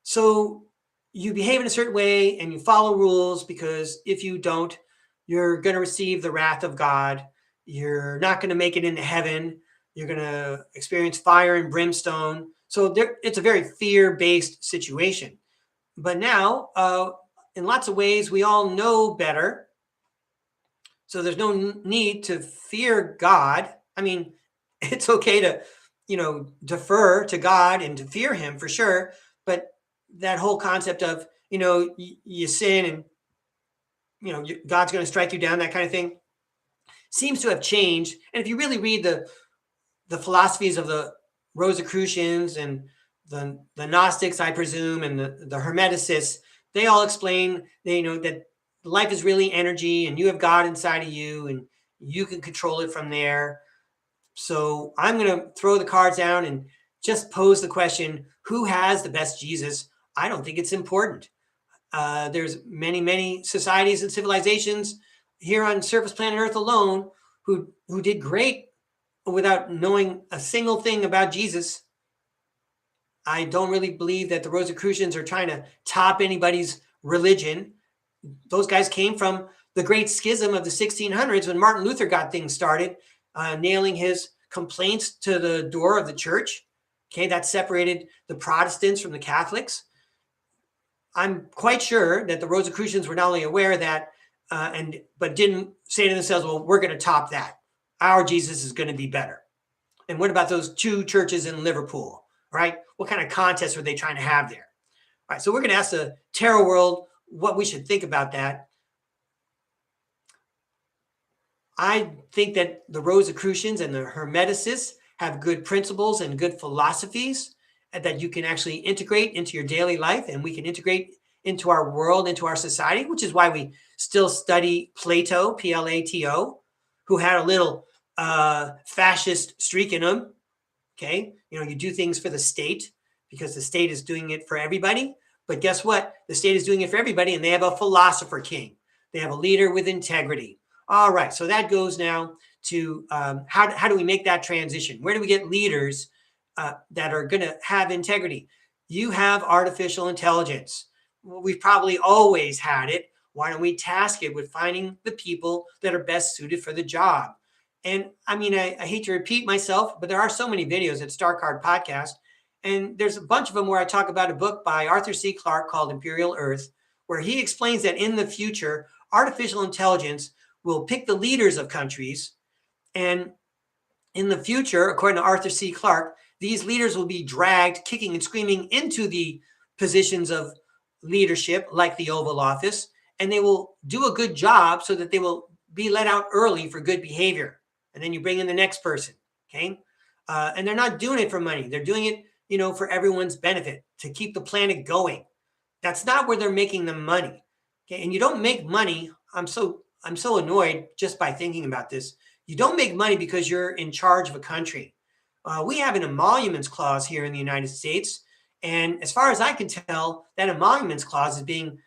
so you behave in a certain way and you follow rules, because if you don't, you're going to receive the wrath of God. You're not going to make it into heaven. You're going to experience fire and brimstone. So it's a very fear-based situation. But now, in lots of ways, we all know better. So there's no need to fear God. I mean, it's okay to, defer to God and to fear him for sure. But that whole concept of, you sin and, God's going to strike you down, that kind of thing, seems to have changed. And if you really read the philosophies of the Rosicrucians and the Gnostics, I presume, and the Hermeticists, they all explain, that life is really energy and you have God inside of you and you can control it from there. So I'm going to throw the cards down and just pose the question, who has the best Jesus? I don't think it's important. There's many, many societies and civilizations here on surface planet Earth alone who did great without knowing a single thing about Jesus. I don't really believe that the Rosicrucians are trying to top anybody's religion. Those guys came from the great schism of the 1600s when Martin Luther got things started, nailing his complaints to the door of the church. Okay, that separated the Protestants from the Catholics. I'm quite sure that the Rosicrucians were not only aware of that, but didn't say to themselves, well, we're going to top that. Our Jesus is going to be better. And what about those two churches in Liverpool, right? What kind of contest were they trying to have there? All right, so we're going to ask the tarot world what we should think about that. I think that the Rosicrucians and the Hermeticists have good principles and good philosophies that you can actually integrate into your daily life, and we can integrate into our world, into our society, which is why we still study Plato, Plato, who had a little fascist streak in him. Okay, you do things for the state because the state is doing it for everybody. But guess what? The state is doing it for everybody, and they have a philosopher king. They have a leader with integrity. All right, so that goes now to how do we make that transition? Where do we get leaders that are going to have integrity? You have artificial intelligence. Well, we've probably always had it. Why don't we task it with finding the people that are best suited for the job? And I mean, I hate to repeat myself, but there are so many videos at STARCARD Podcast. And there's a bunch of them where I talk about a book by Arthur C. Clarke called Imperial Earth, where he explains that in the future, artificial intelligence will pick the leaders of countries. And in the future, according to Arthur C. Clarke, these leaders will be dragged kicking and screaming into the positions of leadership, like the Oval Office, and they will do a good job so that they will be let out early for good behavior. And then you bring in the next person, okay? And they're not doing it for money. They're doing it, for everyone's benefit, to keep the planet going. That's not where they're making the money, okay? And you don't make money. I'm so annoyed just by thinking about this. You don't make money because you're in charge of a country. We have an emoluments clause here in the United States. And as far as I can tell, that emoluments clause is being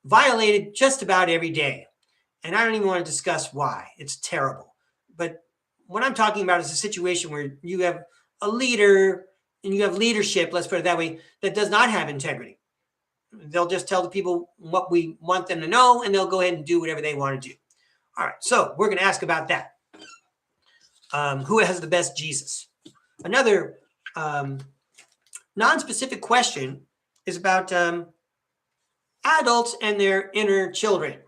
violated just about every day. And I don't even want to discuss why. It's terrible. But what I'm talking about is a situation where you have a leader and you have leadership, let's put it that way, that does not have integrity. They'll just tell the people what we want them to know, and they'll go ahead and do whatever they want to do. All right, so we're going to ask about that. Who has the best Jesus? Another non-specific question is about adults and their inner children.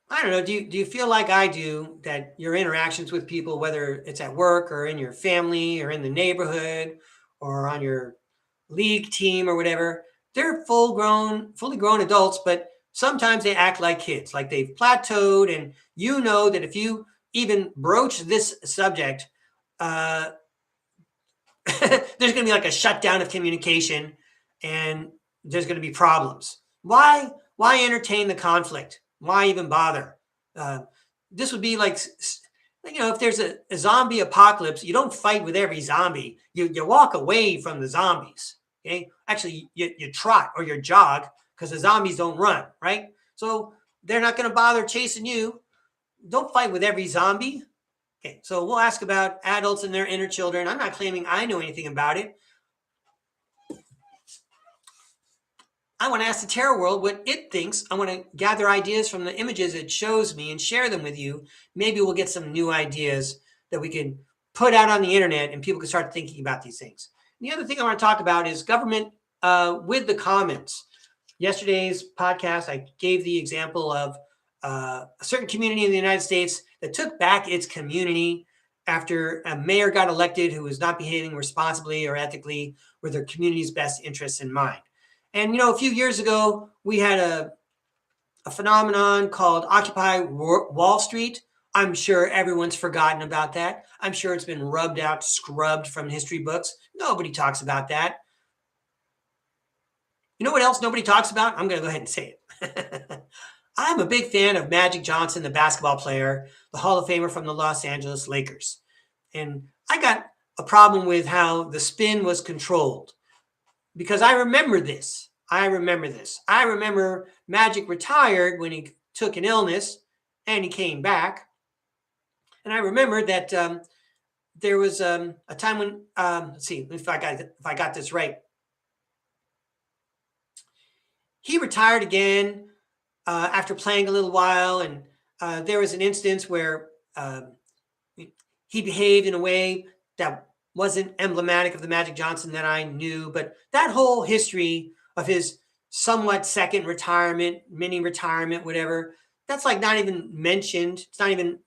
I don't know. Do you feel like I do that your interactions with people, whether it's at work or in your family or in the neighborhood or on your league team or whatever, they're fully grown adults, but sometimes they act like kids, like they've plateaued. And you know that if you even broach this subject, there's going to be like a shutdown of communication and there's going to be problems. Why entertain the conflict? Why even bother? This would be like, if there's a zombie apocalypse, you don't fight with every zombie. You walk away from the zombies. Okay, actually, you trot or you jog because the zombies don't run, right? So they're not going to bother chasing you. Don't fight with every zombie. Okay, so we'll ask about adults and their inner children. I'm not claiming I know anything about it. I want to ask the tarot world what it thinks. I want to gather ideas from the images it shows me and share them with you. Maybe we'll get some new ideas that we can put out on the internet and people can start thinking about these things. And the other thing I want to talk about is government with the comments. Yesterday's podcast, I gave the example of a certain community in the United States that took back its community after a mayor got elected who was not behaving responsibly or ethically with their community's best interests in mind. And, a few years ago, we had a phenomenon called Occupy Wall Street. I'm sure everyone's forgotten about that. I'm sure it's been rubbed out, scrubbed from history books. Nobody talks about that. You know what else nobody talks about? I'm going to go ahead and say it. I'm a big fan of Magic Johnson, the basketball player, the Hall of Famer from the Los Angeles Lakers. And I got a problem with how the spin was controlled because I remember this. I remember Magic retired when he took an illness and he came back. And I remember that there was a time when, let's see if I got this right. He retired again after playing a little while. And there was an instance where he behaved in a way that wasn't emblematic of the Magic Johnson that I knew. But that whole history of his somewhat second retirement, mini retirement, whatever, that's like not even mentioned. It's not even,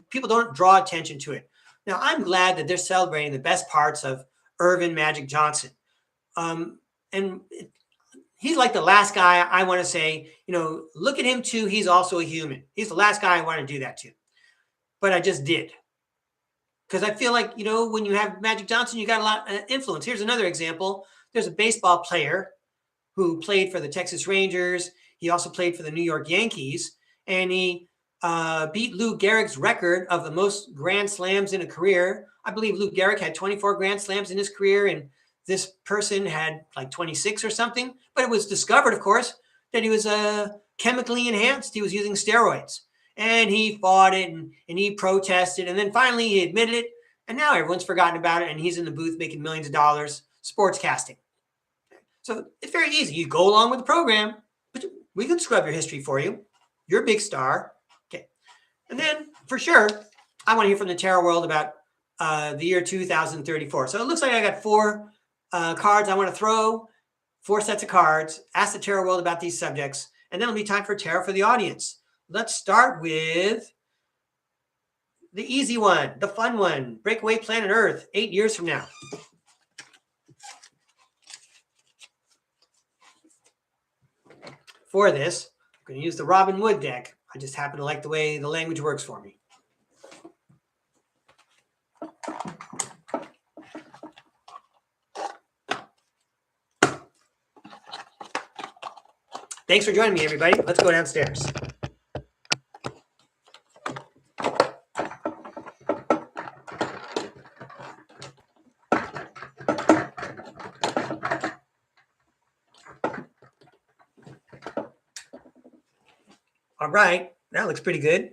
people don't draw attention to it. Now, I'm glad that they're celebrating the best parts of Irvin Magic Johnson. And he's like the last guy I want to say, look at him too. He's also a human. He's the last guy I want to do that to. But I just did. Because I feel like, when you have Magic Johnson, you got a lot of influence. Here's another example. There's a baseball player who played for the Texas Rangers. He also played for the New York Yankees. And he beat Lou Gehrig's record of the most Grand Slams in a career. I believe Lou Gehrig had 24 Grand Slams in his career, and this person had like 26 or something. But it was discovered, of course, that he was chemically enhanced. He was using steroids. And he fought it, and he protested. And then finally he admitted it. And now everyone's forgotten about it, and he's in the booth making millions of dollars sportscasting. So it's very easy. You go along with the program, but we can scrub your history for you. You're a big star. Okay. And then for sure, I want to hear from the tarot world about the year 2034. So it looks like I got 4 cards I want to throw, 4 sets of cards, ask the tarot world about these subjects, and then it'll be time for tarot for the audience. Let's start with the easy one, the fun one, Breakaway Planet Earth, 8 years from now. For this, I'm going to use the Robin Wood deck. I just happen to like the way the language works for me. Thanks for joining me, everybody. Let's go downstairs. All right, that looks pretty good.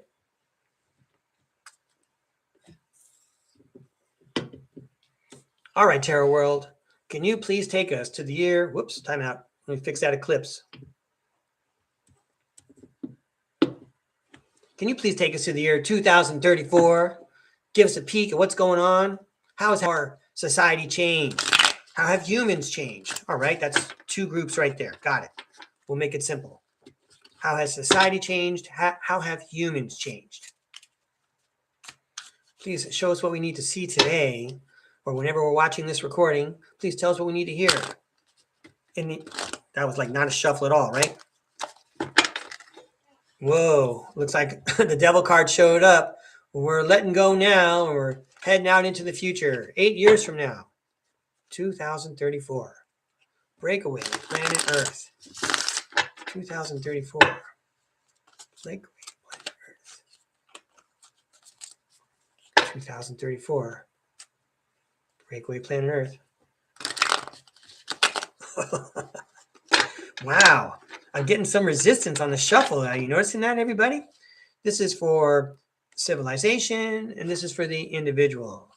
All right, Tarot World, can you please take us to the year, whoops, time out. Let me fix that eclipse. can you please take us to the year 2034? Give us a peek at what's going on. How has our society changed? How have humans changed? All right, that's two groups right there. Got it. We'll make it simple. How has society changed? How have humans changed? Please show us what we need to see today, or whenever we're watching this recording, please tell us what we need to hear. That was like not a shuffle at all, right? Whoa, looks like the devil card showed up. We're letting go now, and we're heading out into the future. 8 years from now, 2034. Breakaway, planet Earth. 2034. Breakaway, planet Earth. 2034. Breakaway, planet Earth. Wow, I'm getting some resistance on the shuffle. Are you noticing that, everybody? This is for civilization, and this is for the individual.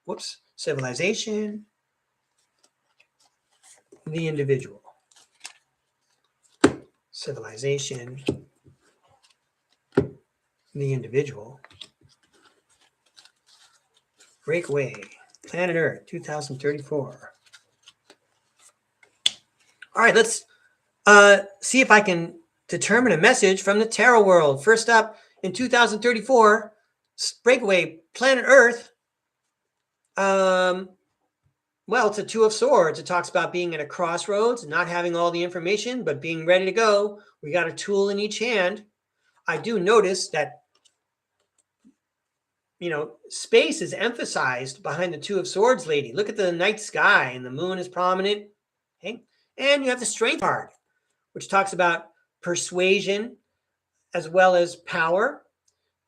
Whoops, civilization, the individual. Civilization, the individual. Breakaway, planet Earth, 2034. All right, let's see if I can determine a message from the tarot world. First up, in 2034, Breakaway, planet Earth. Well, it's a Two of Swords. It talks about being at a crossroads, not having all the information, but being ready to go. We got a tool in each hand. I do notice that, space is emphasized behind the Two of Swords lady. Look at the night sky, and the moon is prominent. Okay. And you have the Strength card, which talks about persuasion as well as power.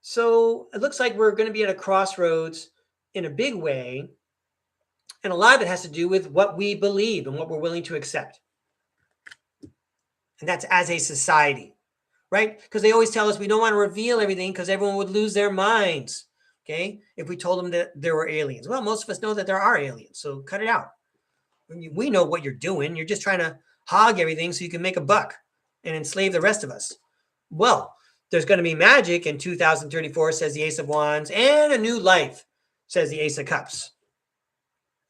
So it looks like we're going to be at a crossroads in a big way. And a lot of it has to do with what we believe and what we're willing to accept. And that's as a society, right? Because they always tell us we don't want to reveal everything because everyone would lose their minds, okay? If we told them that there were aliens. Well, most of us know that there are aliens, so cut it out. We know what you're doing. You're just trying to hog everything so you can make a buck and enslave the rest of us. Well, there's going to be magic in 2034, says the Ace of Wands, and a new life, says the Ace of Cups.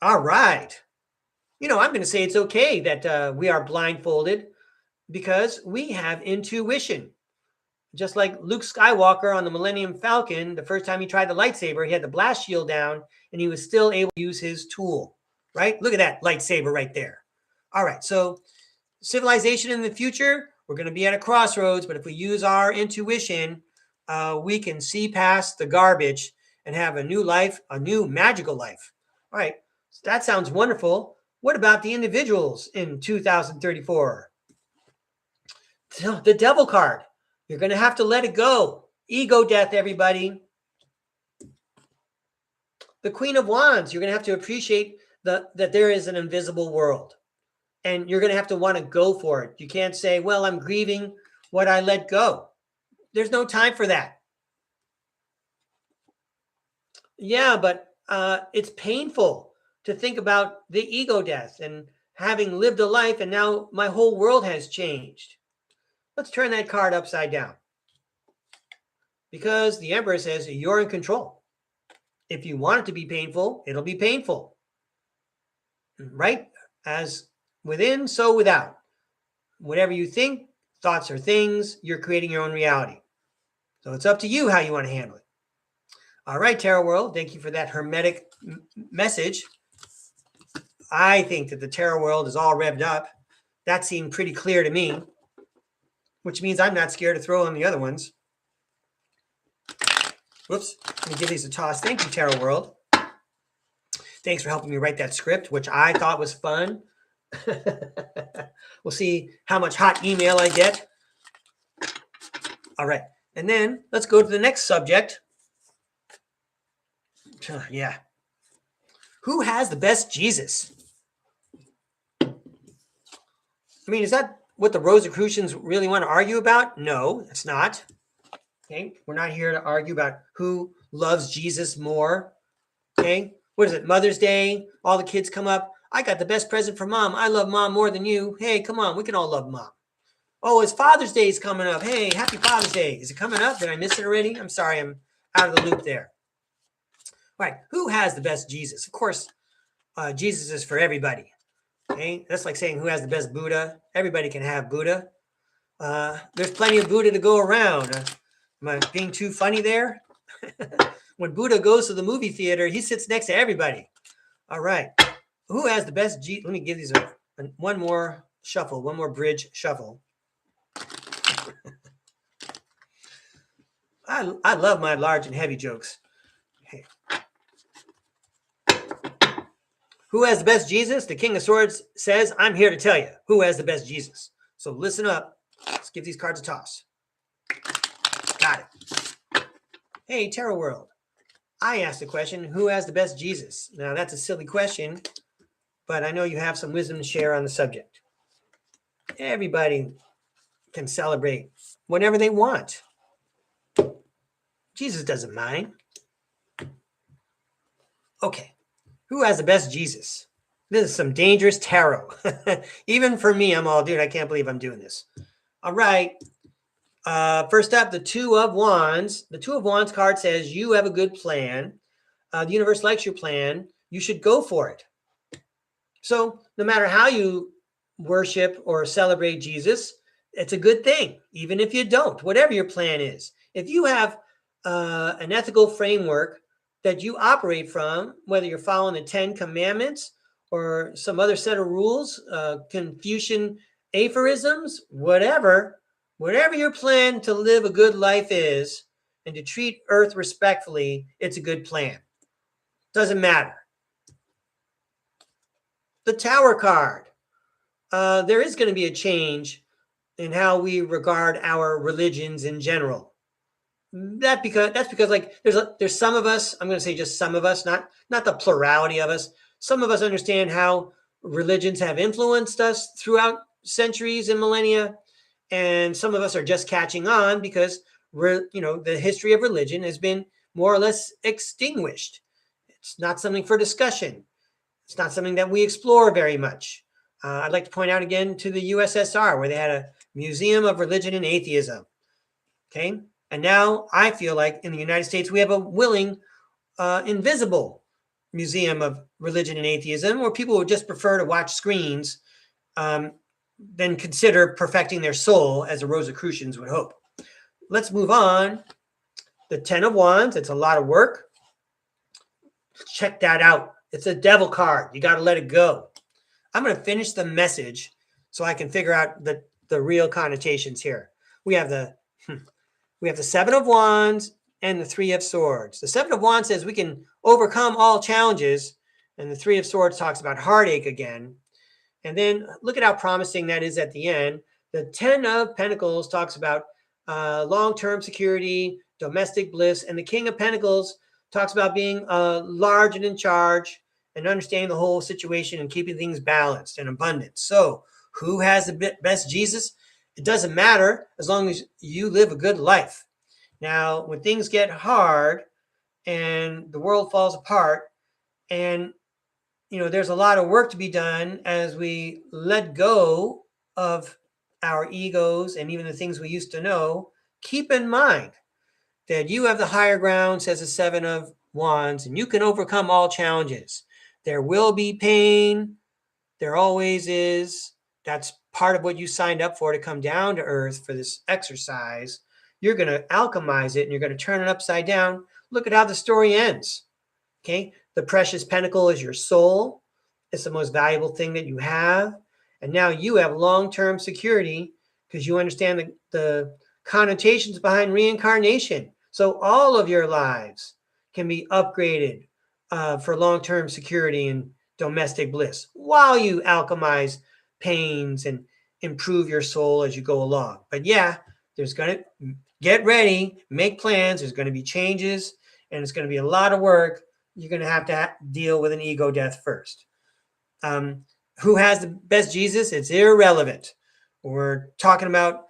All right. I'm going to say it's okay that we are blindfolded because we have intuition. Just like Luke Skywalker on the Millennium Falcon, the first time he tried the lightsaber, he had the blast shield down and he was still able to use his tool. Right? Look at that lightsaber right there. All right. So civilization in the future, we're going to be at a crossroads, but if we use our intuition, we can see past the garbage and have a new life, a new magical life. All right. So that sounds wonderful. What about the individuals in 2034? The devil card. You're going to have to let it go. Ego death, everybody. The Queen of Wands. You're going to have to appreciate that there is an invisible world, and you're going to have to want to go for it. You can't say, well, I'm grieving what I let go. There's no time for that. Yeah, but it's painful to think about the ego death and having lived a life, and now my whole world has changed. Let's turn that card upside down, because the Emperor says you're in control. If you want it to be painful, it'll be painful. Right? As within, so without. Whatever you think, thoughts are things, you're creating your own reality. So it's up to you how you want to handle it. All right, Tarot World, thank you for that hermetic message. I think that the Tarot World is all revved up. That seemed pretty clear to me, which means I'm not scared to throw on the other ones. Whoops, let me give these a toss. Thank you, Tarot World. Thanks for helping me write that script, which I thought was fun. We'll see how much hot email I get. All right. And then let's go to the next subject. Yeah. Who has the best Jesus? I mean, is that what the Rosicrucians really want to argue about? No, it's not. Okay. We're not here to argue about who loves Jesus more. Okay. What is it? Mother's Day. All the kids come up. I got the best present for mom. I love mom more than you. Hey, come on. We can all love mom. Oh, it's Father's Day is coming up. Hey, happy Father's Day. Is it coming up? Did I miss it already? I'm sorry. I'm out of the loop there. All right. Who has the best Jesus? Of course, Jesus is for everybody. Okay. That's like saying who has the best Buddha. Everybody can have Buddha. There's plenty of Buddha to go around. Am I being too funny there? When Buddha goes to the movie theater, he sits next to everybody. All right. Who has the best Jesus? Let me give these one more shuffle, one more bridge shuffle. I love my large and heavy jokes. Hey. Who has the best Jesus? The King of Swords says, I'm here to tell you who has the best Jesus. So listen up. Let's give these cards a toss. Got it. Hey, Tarot World. I asked the question, who has the best Jesus? Now, that's a silly question, but I know you have some wisdom to share on the subject. Everybody can celebrate whenever they want. Jesus doesn't mind. Okay. Who has the best Jesus? This is some dangerous tarot. Even for me, I'm all, dude, I can't believe I'm doing this. All right. First up, the Two of Wands. The Two of Wands card says you have a good plan. The universe likes your plan. You should go for it. So no matter how you worship or celebrate Jesus, it's a good thing, even if you don't, whatever your plan is. If you have an ethical framework that you operate from, whether you're following the 10 Commandments or some other set of rules, Confucian aphorisms, whatever your plan to live a good life is and to treat Earth respectfully, it's a good plan. Doesn't matter. The Tower card. There is going to be a change in how we regard our religions in general. That's because like there's some of us, I'm going to say just some of us, not the plurality of us. Some of us understand how religions have influenced us throughout centuries and millennia, and some of us are just catching on because the history of religion has been more or less extinguished. It's not something for discussion. It's not something that we explore very much. I'd like to point out again to the USSR, where they had a Museum of Religion and Atheism. Okay. And now I feel like in the United States, we have a willing, invisible Museum of Religion and Atheism, where people would just prefer to watch screens than consider perfecting their soul, as the Rosicrucians would hope. Let's move on. The Ten of Wands. It's a lot of work. Check that out. It's a devil card. You got to let it go. I'm going to finish the message so I can figure out the real connotations here. We have the Seven of Wands and the Three of Swords. The Seven of Wands says we can overcome all challenges, and the Three of Swords talks about heartache again. And then look at how promising that is at the end. The Ten of Pentacles talks about long-term security, domestic bliss, and the King of Pentacles talks about being large and in charge and understanding the whole situation and keeping things balanced and abundant. So who has the best Jesus? It doesn't matter as long as you live a good life. Now, when things get hard and the world falls apart and, there's a lot of work to be done as we let go of our egos and even the things we used to know, keep in mind that you have the higher ground, says the Seven of Wands, and you can overcome all challenges. There will be pain. There always is. That's part of what you signed up for, to come down to earth for this exercise. You're going to alchemize it and you're going to turn it upside down. Look at how the story ends. Okay. The precious pentacle is your soul. It's the most valuable thing that you have. And now you have long-term security because you understand the connotations behind reincarnation. So all of your lives can be upgraded for long-term security and domestic bliss while you alchemize pains and improve your soul as you go along. But yeah, there's going to get ready, make plans. There's going to be changes and it's going to be a lot of work. You're going to have to deal with an ego death first. Who has the best Jesus? It's irrelevant. We're talking about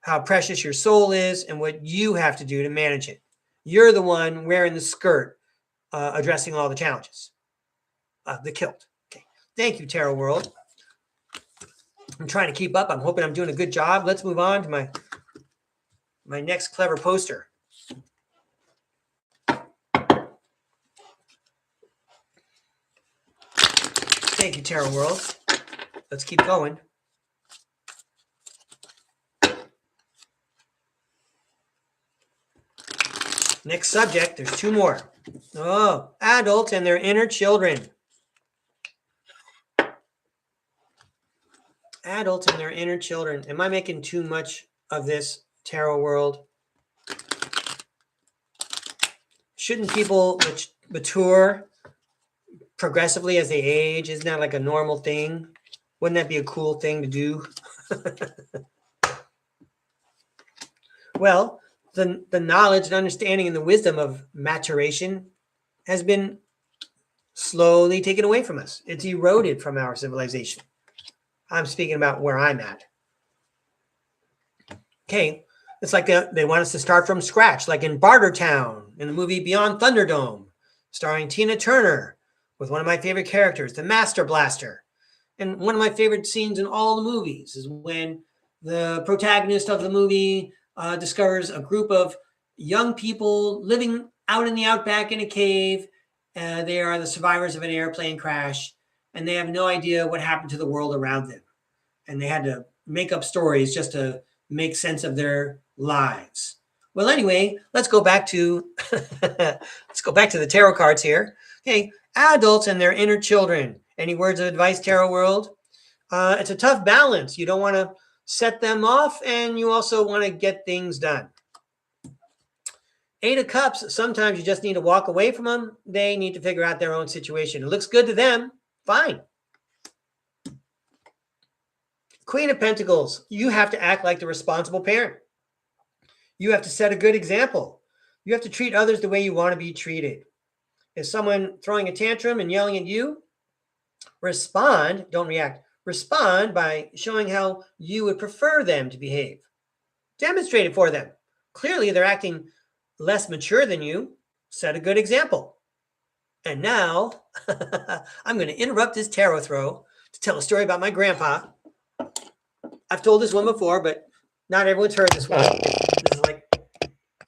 how precious your soul is and what you have to do to manage it. You're the one wearing the skirt, addressing all the challenges. The kilt. Okay. Thank you, Tarot World. I'm trying to keep up. I'm hoping I'm doing a good job. Let's move on to my next clever poster. Thank you, Tarot World. Let's keep going. Next subject, there's two more. Oh, adults and their inner children. Adults and their inner children. Am I making too much of this, Tarot World? Shouldn't people mature progressively as they age? Isn't that like a normal thing? Wouldn't that be a cool thing to do? Well, the knowledge and understanding and the wisdom of maturation has been slowly taken away from us. It's eroded from our civilization. I'm speaking about where I'm at. Okay, it's like they want us to start from scratch, like in Bartertown, in the movie Beyond Thunderdome, starring Tina Turner, with one of my favorite characters, the Master Blaster. And one of my favorite scenes in all the movies is when the protagonist of the movie discovers a group of young people living out in the outback in a cave. They are the survivors of an airplane crash, and they have no idea what happened to the world around them. And they had to make up stories just to make sense of their lives. Well, anyway, let's go back to the tarot cards here. Okay, adults and their inner children. Any words of advice, Tarot World? It's a tough balance. You don't want to set them off, and you also want to get things done. Eight of Cups, sometimes you just need to walk away from them. They need to figure out their own situation. It looks good to them, fine. Queen of Pentacles, you have to act like the responsible parent. You have to set a good example. You have to treat others the way you want to be treated. Is someone throwing a tantrum and yelling at you? Respond, don't react. Respond by showing how you would prefer them to behave. Demonstrate it for them. Clearly, they're acting less mature than you. Set a good example. And now, I'm going to interrupt this tarot throw to tell a story about my grandpa. I've told this one before, but not everyone's heard this one. This is like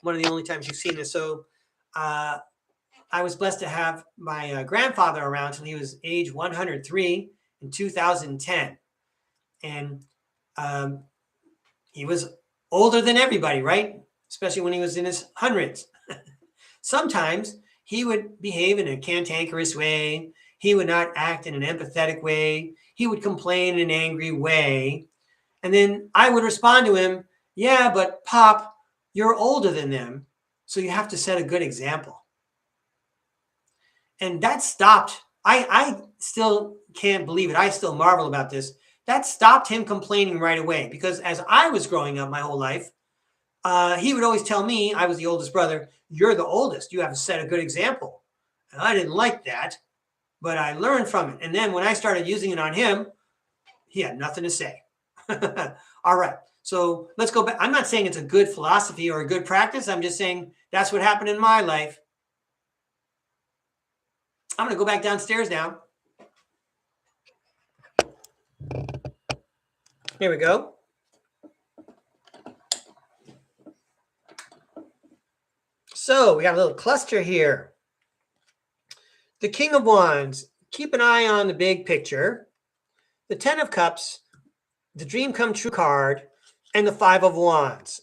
one of the only times you've seen this. So I was blessed to have my grandfather around till he was age 103 in 2010. And he was older than everybody, right? Especially when he was in his hundreds. Sometimes he would behave in a cantankerous way. He would not act in an empathetic way. He would complain in an angry way. And then I would respond to him, yeah, but Pop, you're older than them, so you have to set a good example. And that stopped. I still can't believe it. I still marvel about this. That stopped him complaining right away, because as I was growing up my whole life, he would always tell me, I was the oldest brother, you're the oldest. You have to set a good example. And I didn't like that, but I learned from it. And then when I started using it on him, he had nothing to say. All right. So let's go back. I'm not saying it's a good philosophy or a good practice. I'm just saying that's what happened in my life. I'm going to go back downstairs now. Here we go. So we got a little cluster here. The King of Wands. Keep an eye on the big picture. The Ten of Cups. The Dream Come True card. And the Five of Wands.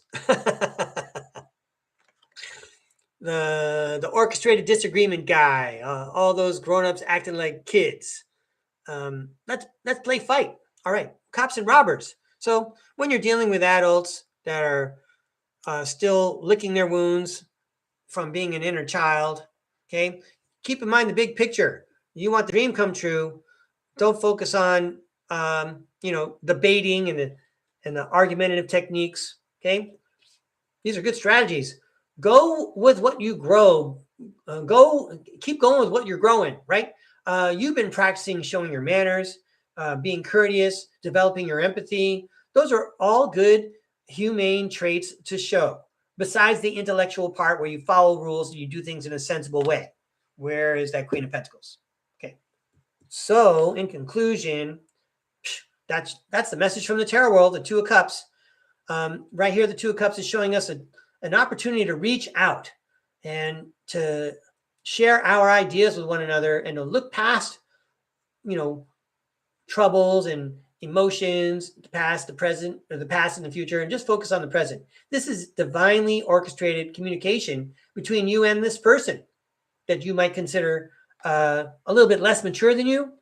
The orchestrated disagreement guy. All those grown-ups acting like kids. Let's play fight. All right. Cops and robbers. So when you're dealing with adults that are still licking their wounds from being an inner child, okay, keep in mind the big picture. You want the dream come true. Don't focus on the baiting and the argumentative techniques. Okay, these are good strategies. Go with what you grow. Keep going with what you're growing. Right. You've been practicing showing your manners, being courteous, developing your empathy. Those are all good, humane traits to show. Besides the intellectual part where you follow rules and you do things in a sensible way. Where is that Queen of Pentacles? Okay. So in conclusion, That's the message from the tarot world, the Two of Cups. Right here, the Two of Cups is showing us an opportunity to reach out and to share our ideas with one another and to look past, troubles and emotions, the past, the present, or the past and the future, and just focus on the present. This is divinely orchestrated communication between you and this person that you might consider a little bit less mature than you.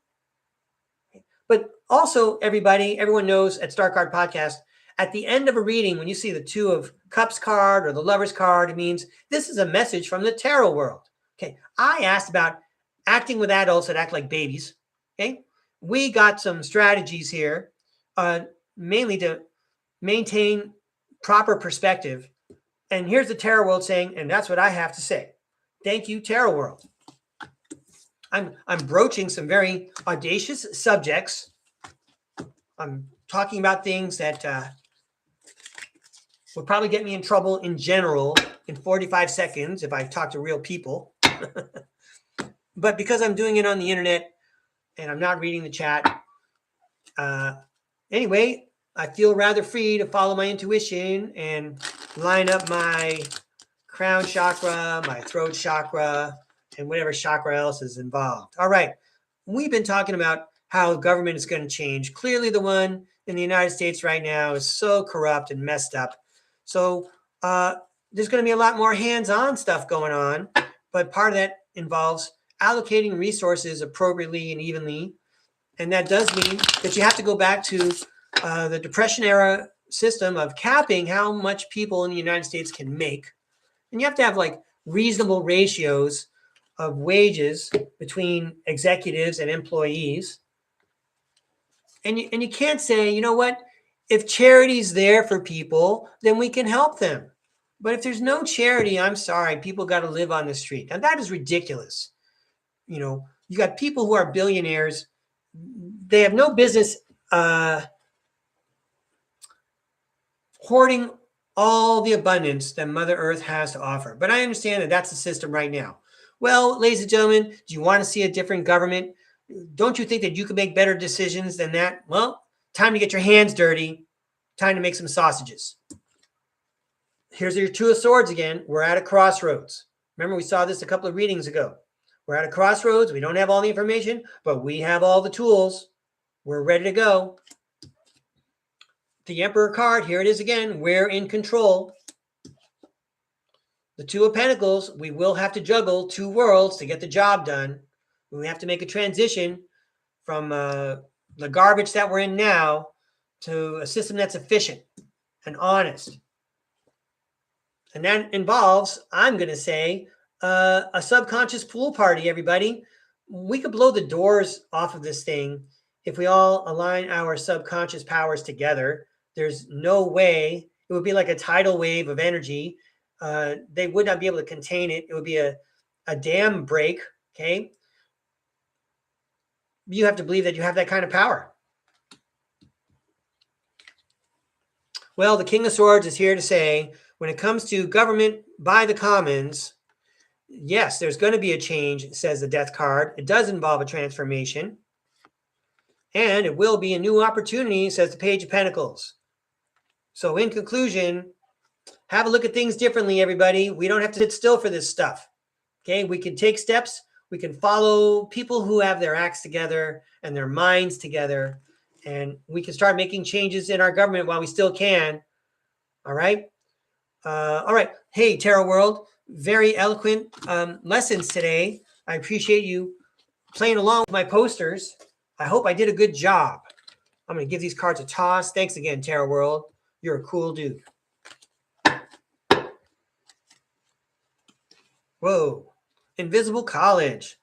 But also, everyone knows at StarCard Podcast, at the end of a reading, when you see the Two of Cups card or the Lover's card, it means this is a message from the tarot world. Okay, I asked about acting with adults that act like babies. Okay, we got some strategies here, mainly to maintain proper perspective. And here's the tarot world saying, and that's what I have to say. Thank you, tarot world. I'm broaching some very audacious subjects. I'm talking about things that would probably get me in trouble in general in 45 seconds if I talk to real people. But because I'm doing it on the internet and I'm not reading the chat, anyway, I feel rather free to follow my intuition and line up my crown chakra, my throat chakra, and whatever chakra else is involved. All right. We've been talking about how government is going to change. Clearly, the one in the United States right now is so corrupt and messed up. So there's going to be a lot more hands-on stuff going on, but part of that involves allocating resources appropriately and evenly. And that does mean that you have to go back to the Depression era system of capping how much people in the United States can make. And you have to have like reasonable ratios of wages between executives and employees. And you can't say, you know what, if charity's there for people, then we can help them. But if there's no charity, I'm sorry, people got to live on the street. And that is ridiculous. You got people who are billionaires. They have no business hoarding all the abundance that Mother Earth has to offer. But I understand that that's the system right now. Well, ladies and gentlemen, do you want to see a different government? Don't you think that you can make better decisions than that? Well, time to get your hands dirty. Time to make some sausages. Here's your Two of Swords again. We're at a crossroads. Remember, we saw this a couple of readings ago. We're at a crossroads. We don't have all the information, but we have all the tools. We're ready to go. The Emperor card, here it is again. We're in control. The Two of Pentacles, we will have to juggle two worlds to get the job done. We have to make a transition from the garbage that we're in now to a system that's efficient and honest. And that involves, I'm going to say, a subconscious pool party, everybody. We could blow the doors off of this thing if we all align our subconscious powers together. There's no way. It would be like a tidal wave of energy. They would not be able to contain it. It would be a dam break, okay? You have to believe that you have that kind of power. Well, the King of Swords is here to say, when it comes to government by the commons, yes, there's going to be a change, says the Death card. It does involve a transformation. And it will be a new opportunity, says the Page of Pentacles. So in conclusion, have a look at things differently, everybody. We don't have to sit still for this stuff. Okay, we can take steps. We can follow people who have their acts together and their minds together. And we can start making changes in our government while we still can. All right. All right. Hey, Tarot World, very eloquent lessons today. I appreciate you playing along with my posters. I hope I did a good job. I'm going to give these cards a toss. Thanks again, Tarot World. You're a cool dude. Whoa. Invisible College.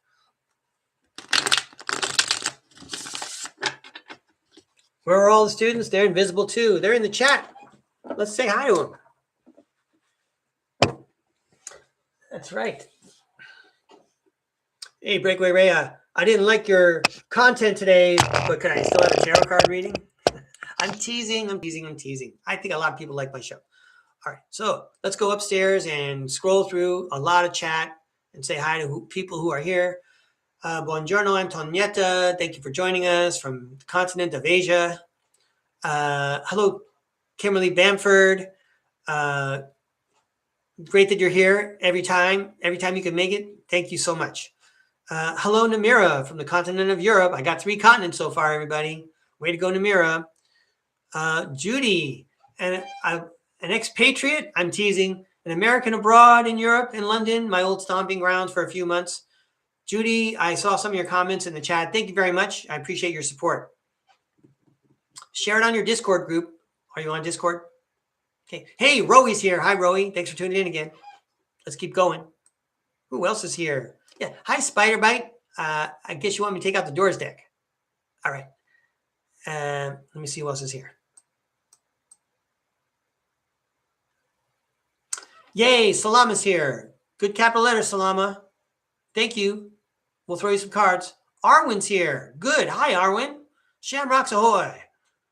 Where are all the students? They're invisible too. They're in the chat. Let's say hi to them. That's right. Hey, Breakaway Ray, I didn't like your content today, but can I still have a tarot card reading? I'm teasing. I think a lot of people like my show. All right, so let's go upstairs and scroll through a lot of chat and say hi to people who are here. Buongiorno, Antonietta. Thank you for joining us from the continent of Asia. Hello, Kimberly Bamford. Great that you're here every time you can make it. Thank you so much. Hello, Namira from the continent of Europe. I got 3 continents so far, everybody. Way to go, Namira. Judy, and an expatriate. I'm teasing. An American abroad in Europe, in London, my old stomping grounds for a few months. Judy, I saw some of your comments in the chat. Thank you very much. I appreciate your support. Share it on your Discord group. Are you on Discord? Okay. Hey, Roey's here. Hi, Roey. Thanks for tuning in again. Let's keep going. Who else is here? Yeah. Hi, Spiderbite. I guess you want me to take out the doors deck. All right. Let me see who else is here. Yay, Salama's here. Good capital letters, Salama. Thank you. We'll throw you some cards. Arwen's here. Good. Hi, Arwen. Shamrocks ahoy.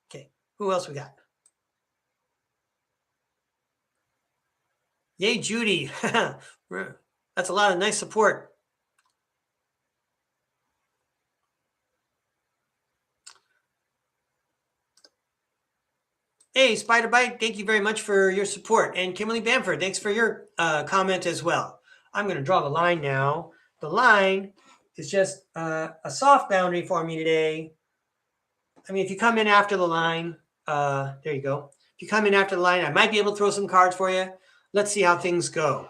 Okay. Who else we got? Yay, Judy. That's a lot of nice support. Hey, Spiderbite, thank you very much for your support. And Kimberly Bamford, thanks for your comment as well. I'm going to draw the line now. The line is just a soft boundary for me today. I mean, if you come in after the line, there you go. If you come in after the line, I might be able to throw some cards for you. Let's see how things go.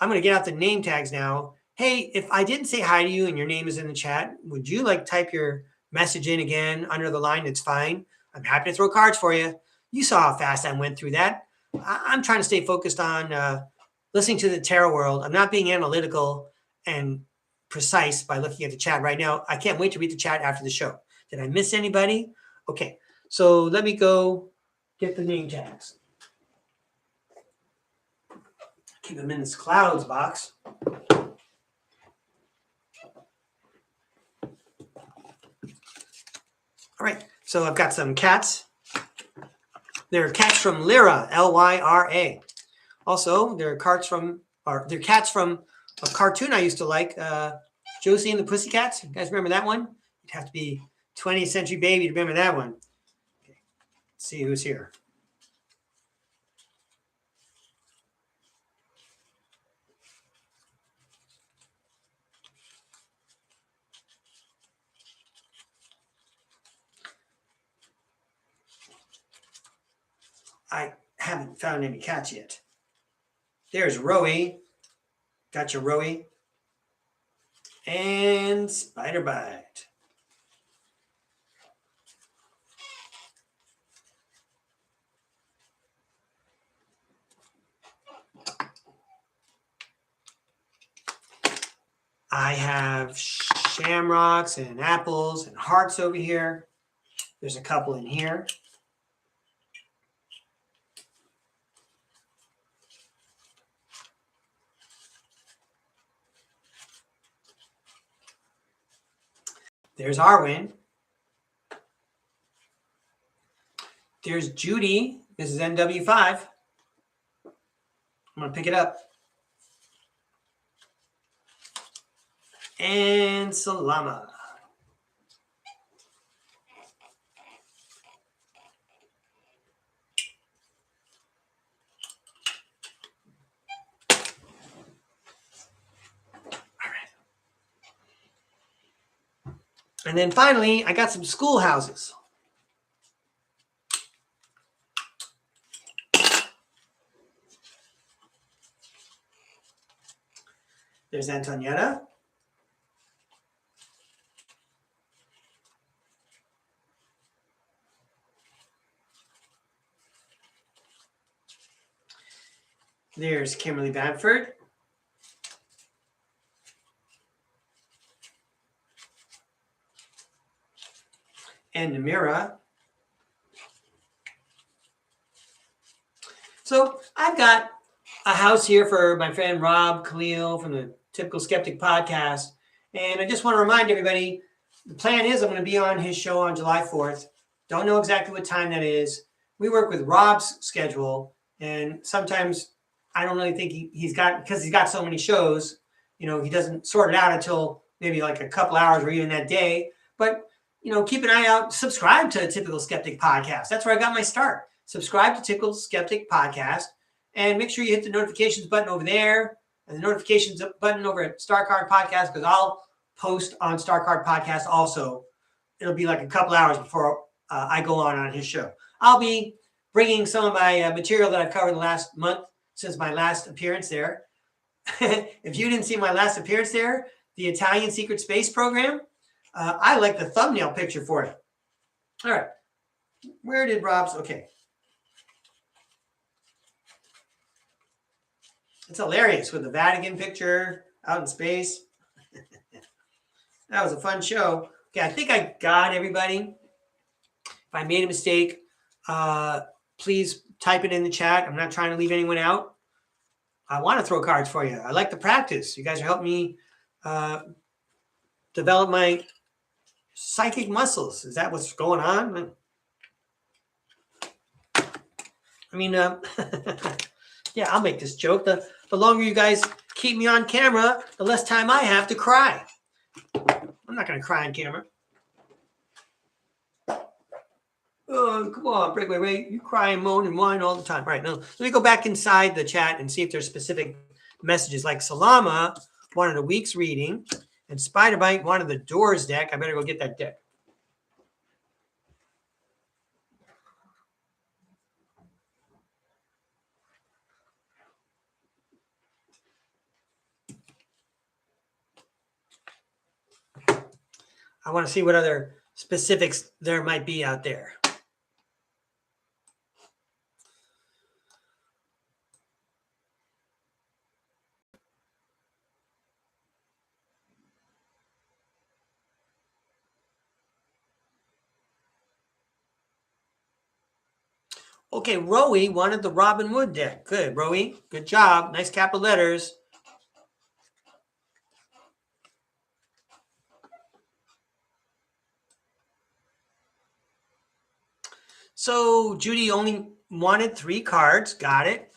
I'm going to get out the name tags now. Hey, if I didn't say hi to you and your name is in the chat, would you like type your message in again under the line? It's fine. I'm happy to throw cards for you. You saw how fast I went through that. I'm trying to stay focused on listening to the tarot world. I'm not being analytical and precise by looking at the chat right now. I can't wait to read the chat after the show. Did I miss anybody? Okay, so let me go get the name tags. Keep them in this clouds box. All right, so I've got some cats. They're cats from Lyra, Lyra. Also, they're cats from a cartoon I used to like, Josie and the Pussycats. You guys remember that one? You'd have to be 20th Century Baby to remember that one. Okay. Let's see who's here. I haven't found any cats yet. There's Roey. Got your Roey. And Spiderbite. I have shamrocks and apples and hearts over here. There's a couple in here. There's Arwen. There's Judy. This is NW5. I'm going to pick it up. And Salama. And then finally, I got some schoolhouses. There's Antonietta. There's Kimberly Bamford. And Namira. So I've got a house here for my friend Rob Khalil from the Typical Skeptic podcast. And I just want to remind everybody, the plan is I'm going to be on his show on July 4th. Don't know exactly what time that is. We work with Rob's schedule. And sometimes I don't really think he's got so many shows, he doesn't sort it out until maybe like a couple hours or even that day. But keep an eye out. Subscribe to Typical Skeptic Podcast. That's where I got my start. Subscribe to Typical Skeptic Podcast, and make sure you hit the notifications button over there and the notifications button over at StarCard Podcast, because I'll post on StarCard Podcast also. It'll be like a couple hours before I go on his show. I'll be bringing some of my material that I've covered the last month since my last appearance there. If you didn't see my last appearance there, the Italian Secret Space Program, I like the thumbnail picture for it. All right. Where did Rob's? Okay. It's hilarious with the Vatican picture out in space. That was a fun show. Okay, I think I got everybody. If I made a mistake, please type it in the chat. I'm not trying to leave anyone out. I want to throw cards for you. I like the practice. You guys are helping me develop my psychic muscles. Is that what's going on? I mean, yeah, I'll make this joke. The longer you guys keep me on camera, the less time I have to cry. I'm not going to cry on camera. Oh, come on, Breakaway Ray. You cry and moan and whine all the time. All right, now let me go back inside the chat and see if there's specific messages. Like Salama wanted a week's reading, and Spiderbite wanted the Doors deck. I better go get that deck. I want to see what other specifics there might be out there. Okay, Rowie wanted the Robin Wood deck. Good, Rowie. Good job. Nice capital letters. So Judy only wanted 3 cards. Got it.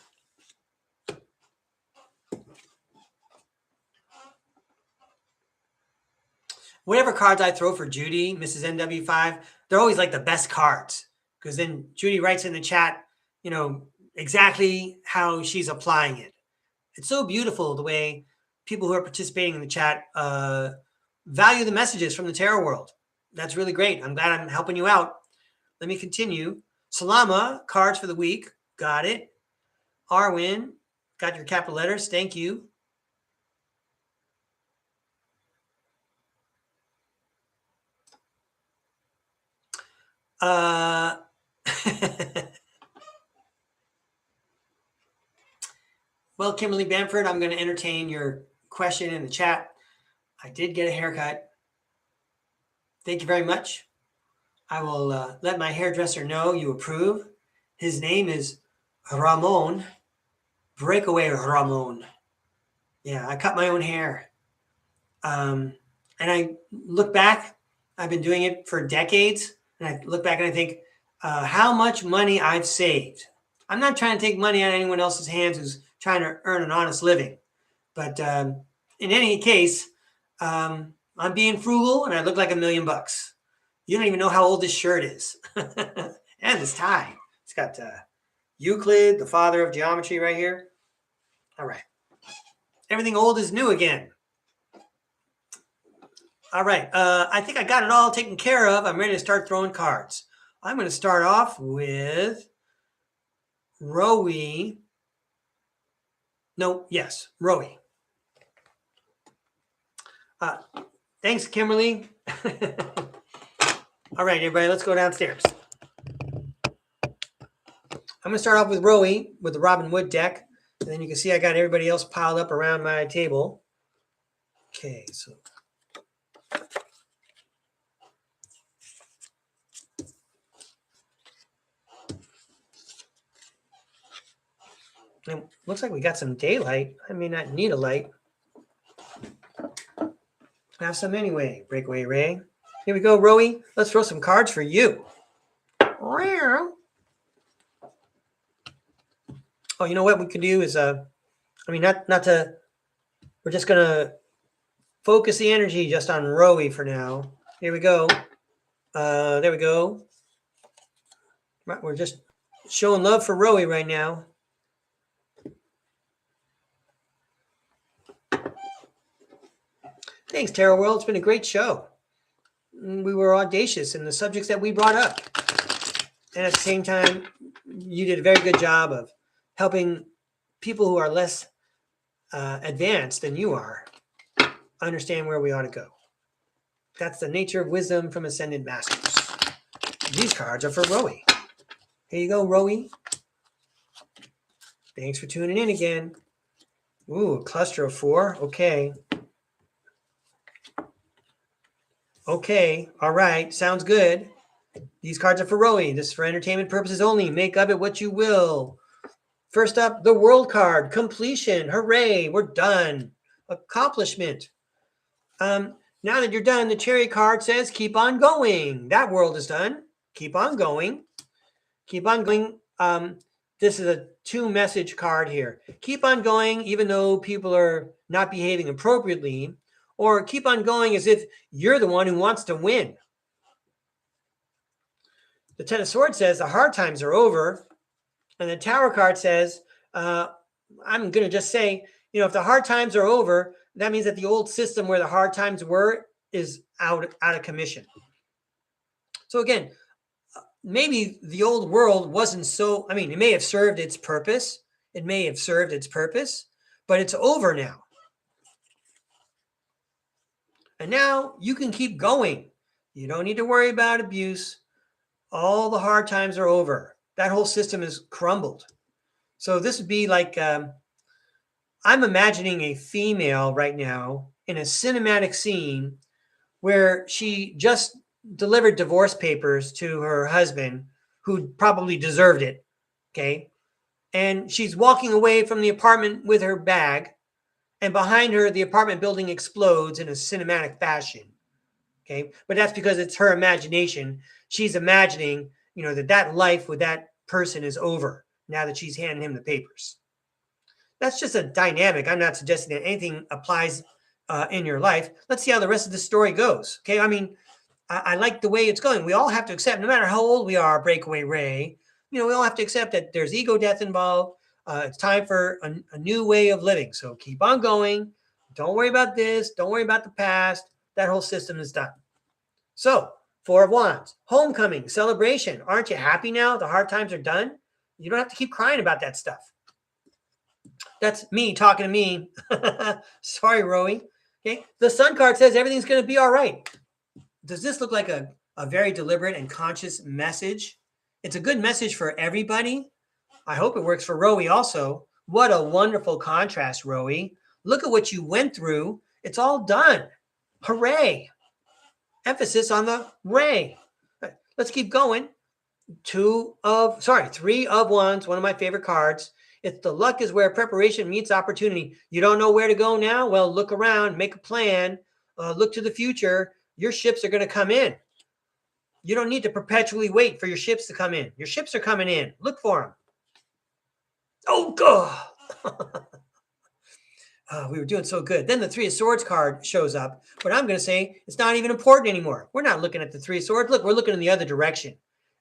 Whatever cards I throw for Judy, Mrs. NW5, they're always like the best cards. Because then Judy writes in the chat, exactly how she's applying it. It's so beautiful the way people who are participating in the chat value the messages from the tarot world. That's really great. I'm glad I'm helping you out. Let me continue. Salama, cards for the week. Got it. Arwin, got your capital letters. Thank you. Well, Kimberly Bamford, I'm going to entertain your question in the chat. I did get a haircut. Thank you very much. I will let my hairdresser know you approve. His name is Ramon. Breakaway Ramon. Yeah, I cut my own hair. And I look back. I've been doing it for decades. And I look back and I think how much money I've saved. I'm not trying to take money out of anyone else's hands who's trying to earn an honest living. But in any case, I'm being frugal and I look like $1 million. You don't even know how old this shirt is. And this tie. It's got Euclid, the father of geometry right here. All right. Everything old is new again. All right. I think I got it all taken care of. I'm ready to start throwing cards. I'm going to start off with Rowie. No, yes, Rowie. Thanks, Kimberly. All right, everybody, let's go downstairs. I'm going to start off with Rowie with the Robin Wood deck. And then you can see I got everybody else piled up around my table. Okay, so. It looks like we got some daylight. I may not need a light. Have some anyway, Breakaway Ray. Here we go, Rowie. Let's throw some cards for you. Oh, you know what we could do is, not to, we're just going to focus the energy just on Rowie for now. Here we go. There we go. Right, we're just showing love for Rowie right now. Thanks, Tarot World. It's been a great show. We were audacious in the subjects that we brought up. And at the same time, you did a very good job of helping people who are less advanced than you are understand where we ought to go. That's the nature of wisdom from Ascended Masters. These cards are for Rowie. Here you go, Rowie. Thanks for tuning in again. Ooh, a cluster of 4. Okay. Okay. All right. Sounds good. These cards are for Rowie. This is for entertainment purposes only. Make of it what you will. First up, the World card. Completion. Hooray. We're done. Accomplishment. Now that you're done, the Chariot card says keep on going. That world is done. Keep on going. Keep on going. This is a 2-message card here. Keep on going even though people are not behaving appropriately, or keep on going as if you're the one who wants to win. The Ten of Swords says the hard times are over. And the Tower card says, I'm going to just say, if the hard times are over, that means that the old system where the hard times were is out of commission. So again, maybe the old world wasn't so, it may have served its purpose. It may have served its purpose, but it's over now. And now you can keep going. You don't need to worry about abuse. All the hard times are over. That whole system is crumbled. So this would be like, I'm imagining a female right now in a cinematic scene where she just delivered divorce papers to her husband, who probably deserved it. Okay. And she's walking away from the apartment with her bag, and behind her, the apartment building explodes in a cinematic fashion. Okay. But that's because it's her imagination. She's imagining, that life with that person is over now that she's handing him the papers. That's just a dynamic. I'm not suggesting that anything applies in your life. Let's see how the rest of the story goes. Okay. I like the way it's going. We all have to accept, no matter how old we are, Breakaway Ray, we all have to accept that there's ego death involved. It's time for a new way of living. So keep on going. Don't worry about this. Don't worry about the past. That whole system is done. So 4 of Wands, homecoming, celebration. Aren't you happy now? The hard times are done. You don't have to keep crying about that stuff. That's me talking to me. Sorry, Rowie. Okay. The Sun card says everything's going to be all right. Does this look like a very deliberate and conscious message? It's a good message for everybody. I hope it works for Rowie also. What a wonderful contrast, Rowie. Look at what you went through. It's all done. Hooray. Emphasis on the ray. Right, let's keep going. 3 of Wands, one of my favorite cards. It's the luck is where preparation meets opportunity. You don't know where to go now? Well, look around, make a plan, look to the future. Your ships are going to come in. You don't need to perpetually wait for your ships to come in. Your ships are coming in. Look for them. Oh, God. We were doing so good. Then the 3 of Swords card shows up, but I'm going to say it's not even important anymore. We're not looking at the 3 of Swords. Look, we're looking in the other direction.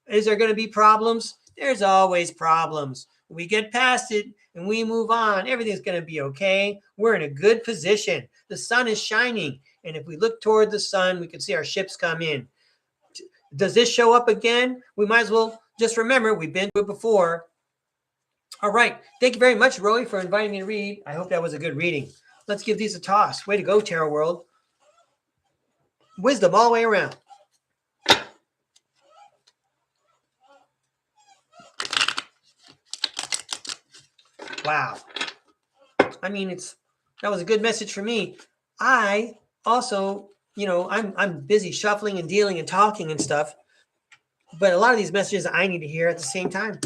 Is there going to be problems? There's always problems. We get past it and we move on. Everything's going to be okay. We're in a good position. The sun is shining. And if we look toward the sun, we can see our ships come in. Does this show up again? We might as well just remember we've been through it before. All right. Thank you very much, Rowie, for inviting me to read. I hope that was a good reading. Let's give these a toss. Way to go, Tarot World. Wisdom all the way around. Wow. That was a good message for me. I also, I'm busy shuffling and dealing and talking and stuff, but a lot of these messages I need to hear at the same time.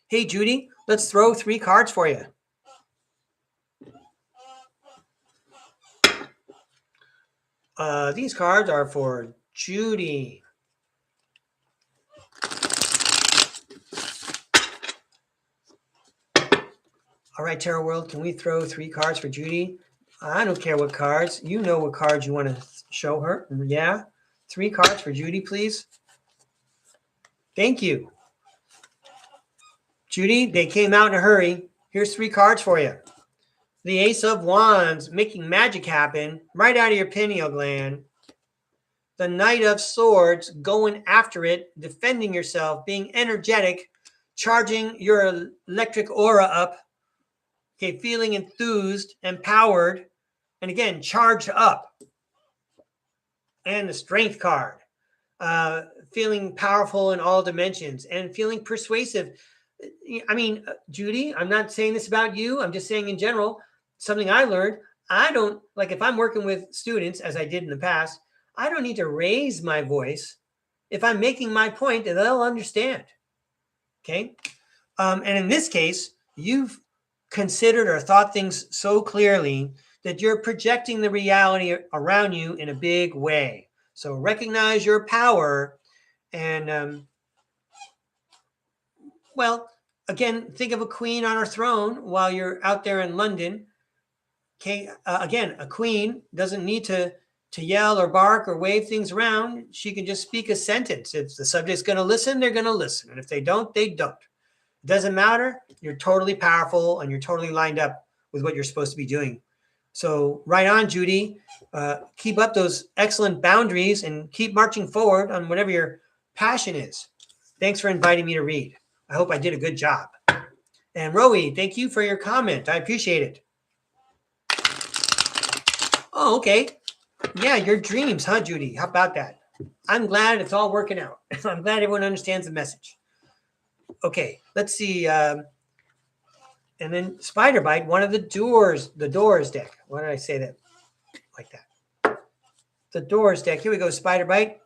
Hey, Judy, let's throw 3 cards for you. These cards are for Judy. All right, Tarot World, can we throw 3 cards for Judy? I don't care what cards. You know what cards you want to show her. Yeah. 3 cards for Judy, please. Thank you. Judy, they came out in a hurry. Here's 3 cards for you. The Ace of Wands, making magic happen right out of your pineal gland. The Knight of Swords, going after it, defending yourself, being energetic, charging your electric aura up. Okay, feeling enthused, empowered, and again, charged up. And the Strength card, feeling powerful in all dimensions and feeling persuasive. I mean, Judy, I'm not saying this about you. I'm just saying in general, something I learned. I don't, like if I'm working with students, as I did in the past, I don't need to raise my voice. If I'm making my point, they'll understand. Okay. And in this case, you've considered or thought things so clearly that you're projecting the reality around you in a big way. So recognize your power and, well, again, think of a queen on her throne while you're out there in London. Okay, again, a queen doesn't need to yell or bark or wave things around. She can just speak a sentence. If the subject's going to listen, they're going to listen. And if they don't, they don't. It doesn't matter. You're totally powerful and you're totally lined up with what you're supposed to be doing. So right on, Judy. Keep up those excellent boundaries and keep marching forward on whatever your passion is. Thanks for inviting me to read. I hope I did a good job. And Rowie, thank you for your comment. I appreciate it. Oh, okay. Yeah, your dreams, huh, Judy? How about that? I'm glad it's all working out. I'm glad everyone understands the message. Okay, let's see. And then Spider Bite, one of the Doors deck. Why did I say that like that? The Doors deck. Here we go, Spider Bite.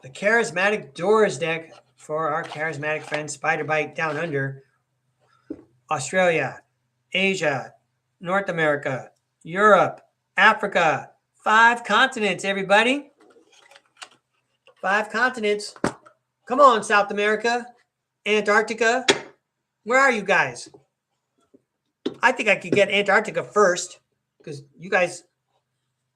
The Charismatic Doors deck for our charismatic friend Spider Bite down under. Australia, Asia, North America, Europe, Africa, 5 continents, everybody. 5 continents. Come on, South America, Antarctica. Where are you guys? I think I could get Antarctica first because you guys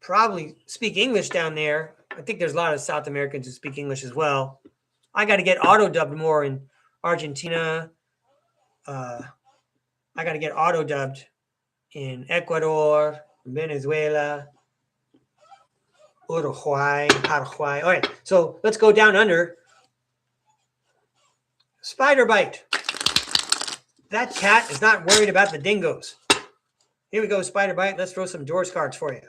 probably speak English down there. I think there's a lot of South Americans who speak English as well. I got to get auto-dubbed more in Argentina. I got to get auto-dubbed in Ecuador, Venezuela, Uruguay, Paraguay. All right, so let's go down under. Spider Bite. That cat is not worried about the dingoes. Here we go, Spider Bite. Let's throw some Doors cards for you.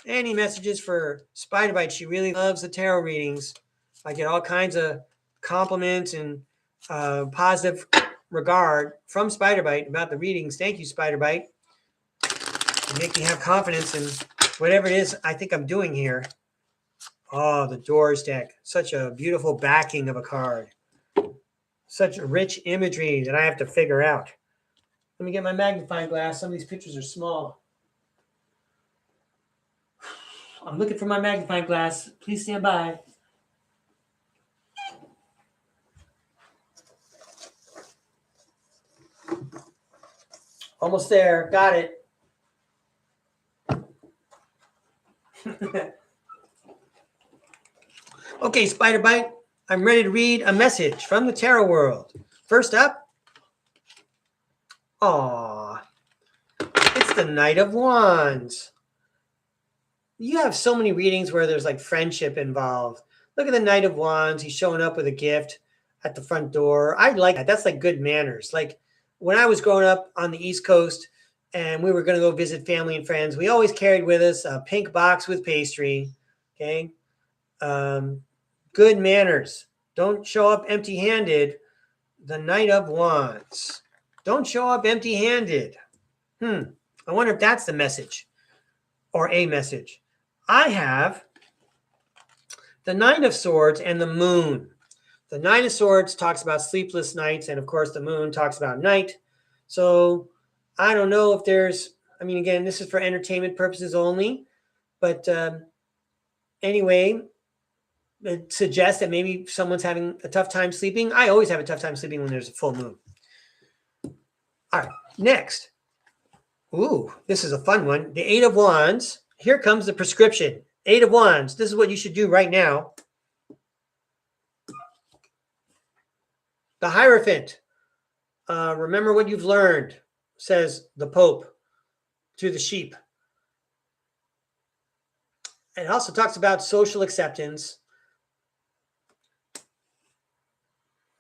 Any messages for Spider Bite? She really loves the tarot readings. I get all kinds of compliments and positive regard from Spider Bite about the readings. Thank you, Spider Bite. You make me have confidence in whatever it is I think I'm doing here. Oh, the Doors deck. Such a beautiful backing of a card. Such rich imagery that I have to figure out. Let me get my magnifying glass. Some of these pictures are small. I'm looking for my magnifying glass. Please stand by. Almost there. Got it. Okay, Spider Bite. I'm ready to read a message from the tarot world. First up. It's the Knight of Wands. You have so many readings where there's like friendship involved. Look at the Knight of Wands. He's showing up with a gift at the front door. I like that. That's like good manners. Like when I was growing up on the East Coast and we were going to go visit family and friends, we always carried with us a pink box with pastry. Okay. Good manners. Don't show up empty-handed. The Knight of Wands. Don't show up empty-handed. I wonder if that's the message or a message. I have the Nine of Swords and the Moon. The Nine of Swords talks about sleepless nights, and of course the Moon talks about night. So I don't know if there's, I mean, again, this is for entertainment purposes only, but anyway, it suggests that maybe someone's having a tough time sleeping. I always have a tough time sleeping when there's a full moon. All right, next. Ooh, this is a fun one. The Eight of Wands. Here comes the prescription. Eight of Wands. This is what you should do right now. The Hierophant. Remember what you've learned, says the Pope to the sheep. It also talks about social acceptance.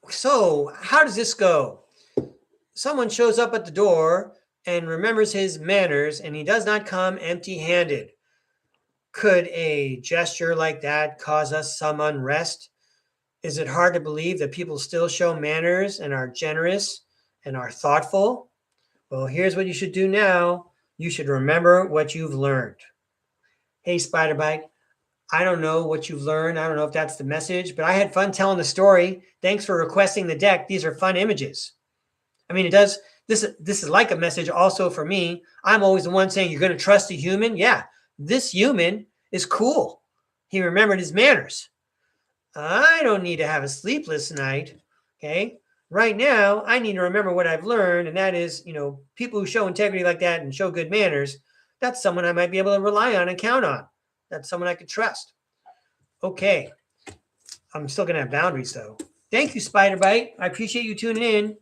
So, how does this go? Someone shows up at the door and remembers his manners, and he does not come empty-handed. Could a gesture like that cause us some unrest? Is it hard to believe that people still show manners and are generous and are thoughtful? Well, here's what you should do now. You should remember what you've learned. Hey, Spiderbite, I don't know what you've learned. I don't know if that's the message, but I had fun telling the story. Thanks for requesting the deck. These are fun images. I mean, it does. This is like a message also for me. I'm always the one saying, you're going to trust a human? Yeah, this human is cool. He remembered his manners. I don't need to have a sleepless night, okay? Right now, I need to remember what I've learned, and that is, people who show integrity like that and show good manners, that's someone I might be able to rely on and count on. That's someone I could trust. Okay. I'm still going to have boundaries, though. Thank you, Spiderbite. I appreciate you tuning in.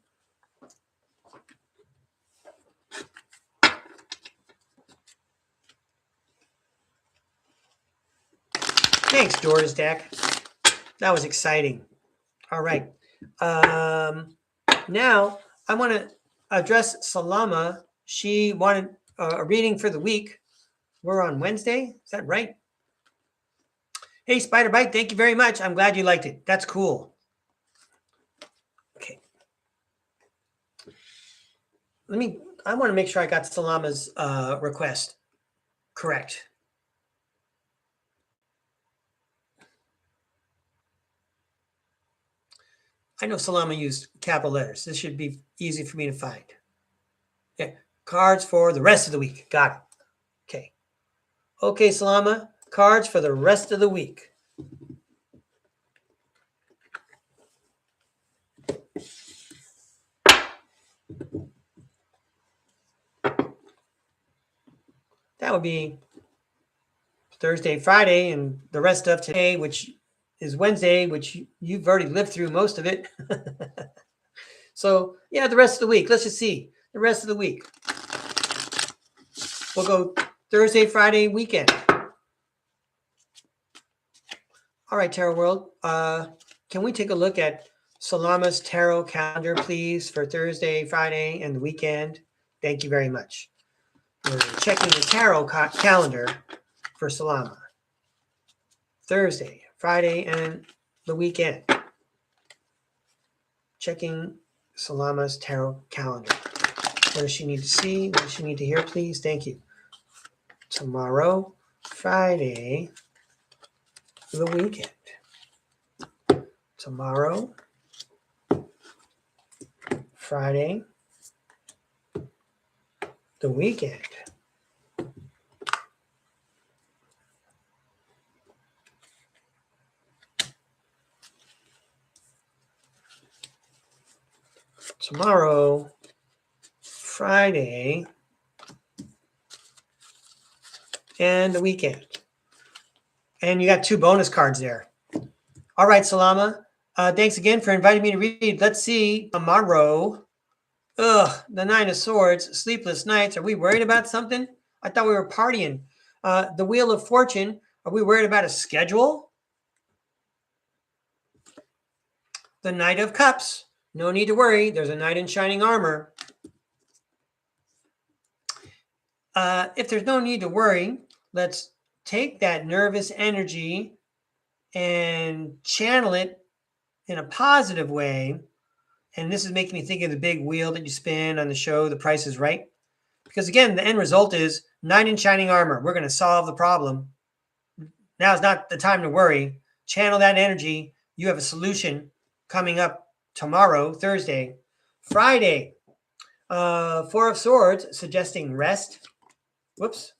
Thanks, Dora's deck. That was exciting. All right. Now, I want to address Salama. She wanted a reading for the week. We're on Wednesday. Is that right? Hey, Spiderbite, thank you very much. I'm glad you liked it. That's cool. Okay. I want to make sure I got Salama's request correct. I know Salama used capital letters. This should be easy for me to find. Yeah. Cards for the rest of the week. Got it. Okay. Okay, Salama. Cards for the rest of the week. That would be Thursday, Friday, and the rest of today, which is Wednesday, which you've already lived through most of it. So, yeah, the rest of the week. Let's just see. The rest of the week. We'll go Thursday, Friday, weekend. All right, Tarot World. Can we take a look at Salama's tarot calendar, please, for Thursday, Friday, and the weekend? Thank you very much. We're checking the tarot calendar for Salama. Thursday, Friday, and the weekend. Checking Salama's tarot calendar. What does she need to see? What does she need to hear, please? Thank you. Tomorrow, Friday, the weekend. Tomorrow, Friday, the weekend. Tomorrow, Friday, and the weekend. And you got 2 bonus cards there. All right, Salama. Thanks again for inviting me to read. Let's see. Tomorrow. The 9 of Swords. Sleepless nights. Are we worried about something? I thought we were partying. The Wheel of Fortune. Are we worried about a schedule? The Knight of Cups. No need to worry. There's a knight in shining armor. If there's no need to worry, let's take that nervous energy and channel it in a positive way. And this is making me think of the big wheel that you spin on the show, The Price is Right. Because again, the end result is knight in shining armor. We're going to solve the problem. Now is not the time to worry. Channel that energy. You have a solution coming up tomorrow, Thursday. Friday, 4 of Swords, suggesting rest. Whoops.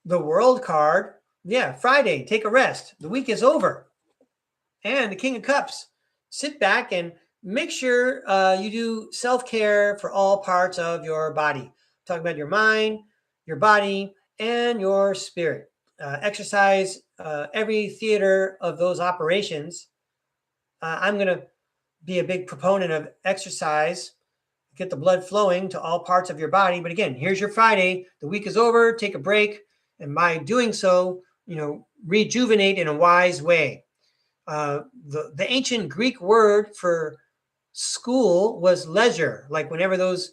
The World card. Yeah, Friday, take a rest. The week is over. And the King of Cups. Sit back and make sure you do self-care for all parts of your body. talking about your mind, your body, and your spirit. Exercise every theater of those operations. I'm going to be a big proponent of exercise, get the blood flowing to all parts of your body. But again, here's your Friday. The week is over. Take a break. And by doing so, rejuvenate in a wise way. The ancient Greek word for school was leisure. Like whenever those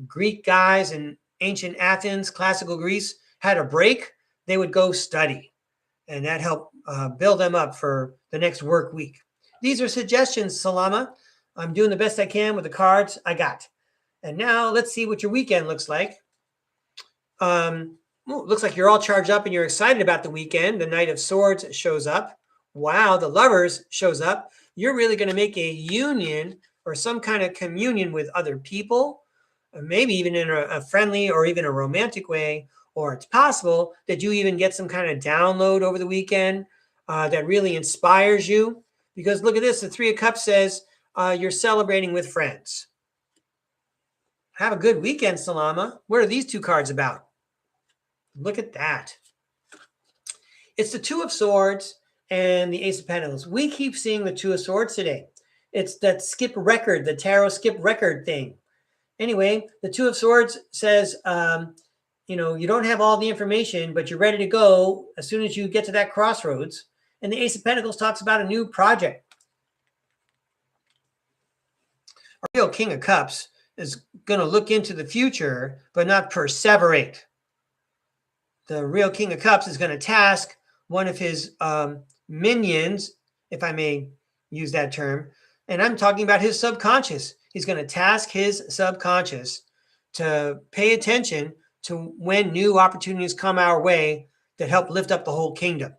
Greek guys in ancient Athens, classical Greece, had a break, they would go study. And that helped build them up for the next work week. These are suggestions, Salama. I'm doing the best I can with the cards I got. And now let's see what your weekend looks like. Looks like you're all charged up and you're excited about the weekend. The Knight of Swords shows up. Wow, the Lovers shows up. You're really going to make a union or some kind of communion with other people, maybe even in a friendly or even a romantic way. Or it's possible that you even get some kind of download over the weekend that really inspires you. Because look at this, the Three of Cups says you're celebrating with friends. Have a good weekend, Salama. What are these two cards about? Look at that. It's the Two of Swords and the Ace of Pentacles. We keep seeing the Two of Swords today. It's that skip record, the tarot skip record thing. Anyway, the Two of Swords says, you don't have all the information, but you're ready to go as soon as you get to that crossroads. And the Ace of Pentacles talks about a new project. Our real King of Cups is going to look into the future, but not perseverate. The real King of Cups is going to task one of his minions, if I may use that term. And I'm talking about his subconscious. He's going to task his subconscious to pay attention to when new opportunities come our way that help lift up the whole kingdom.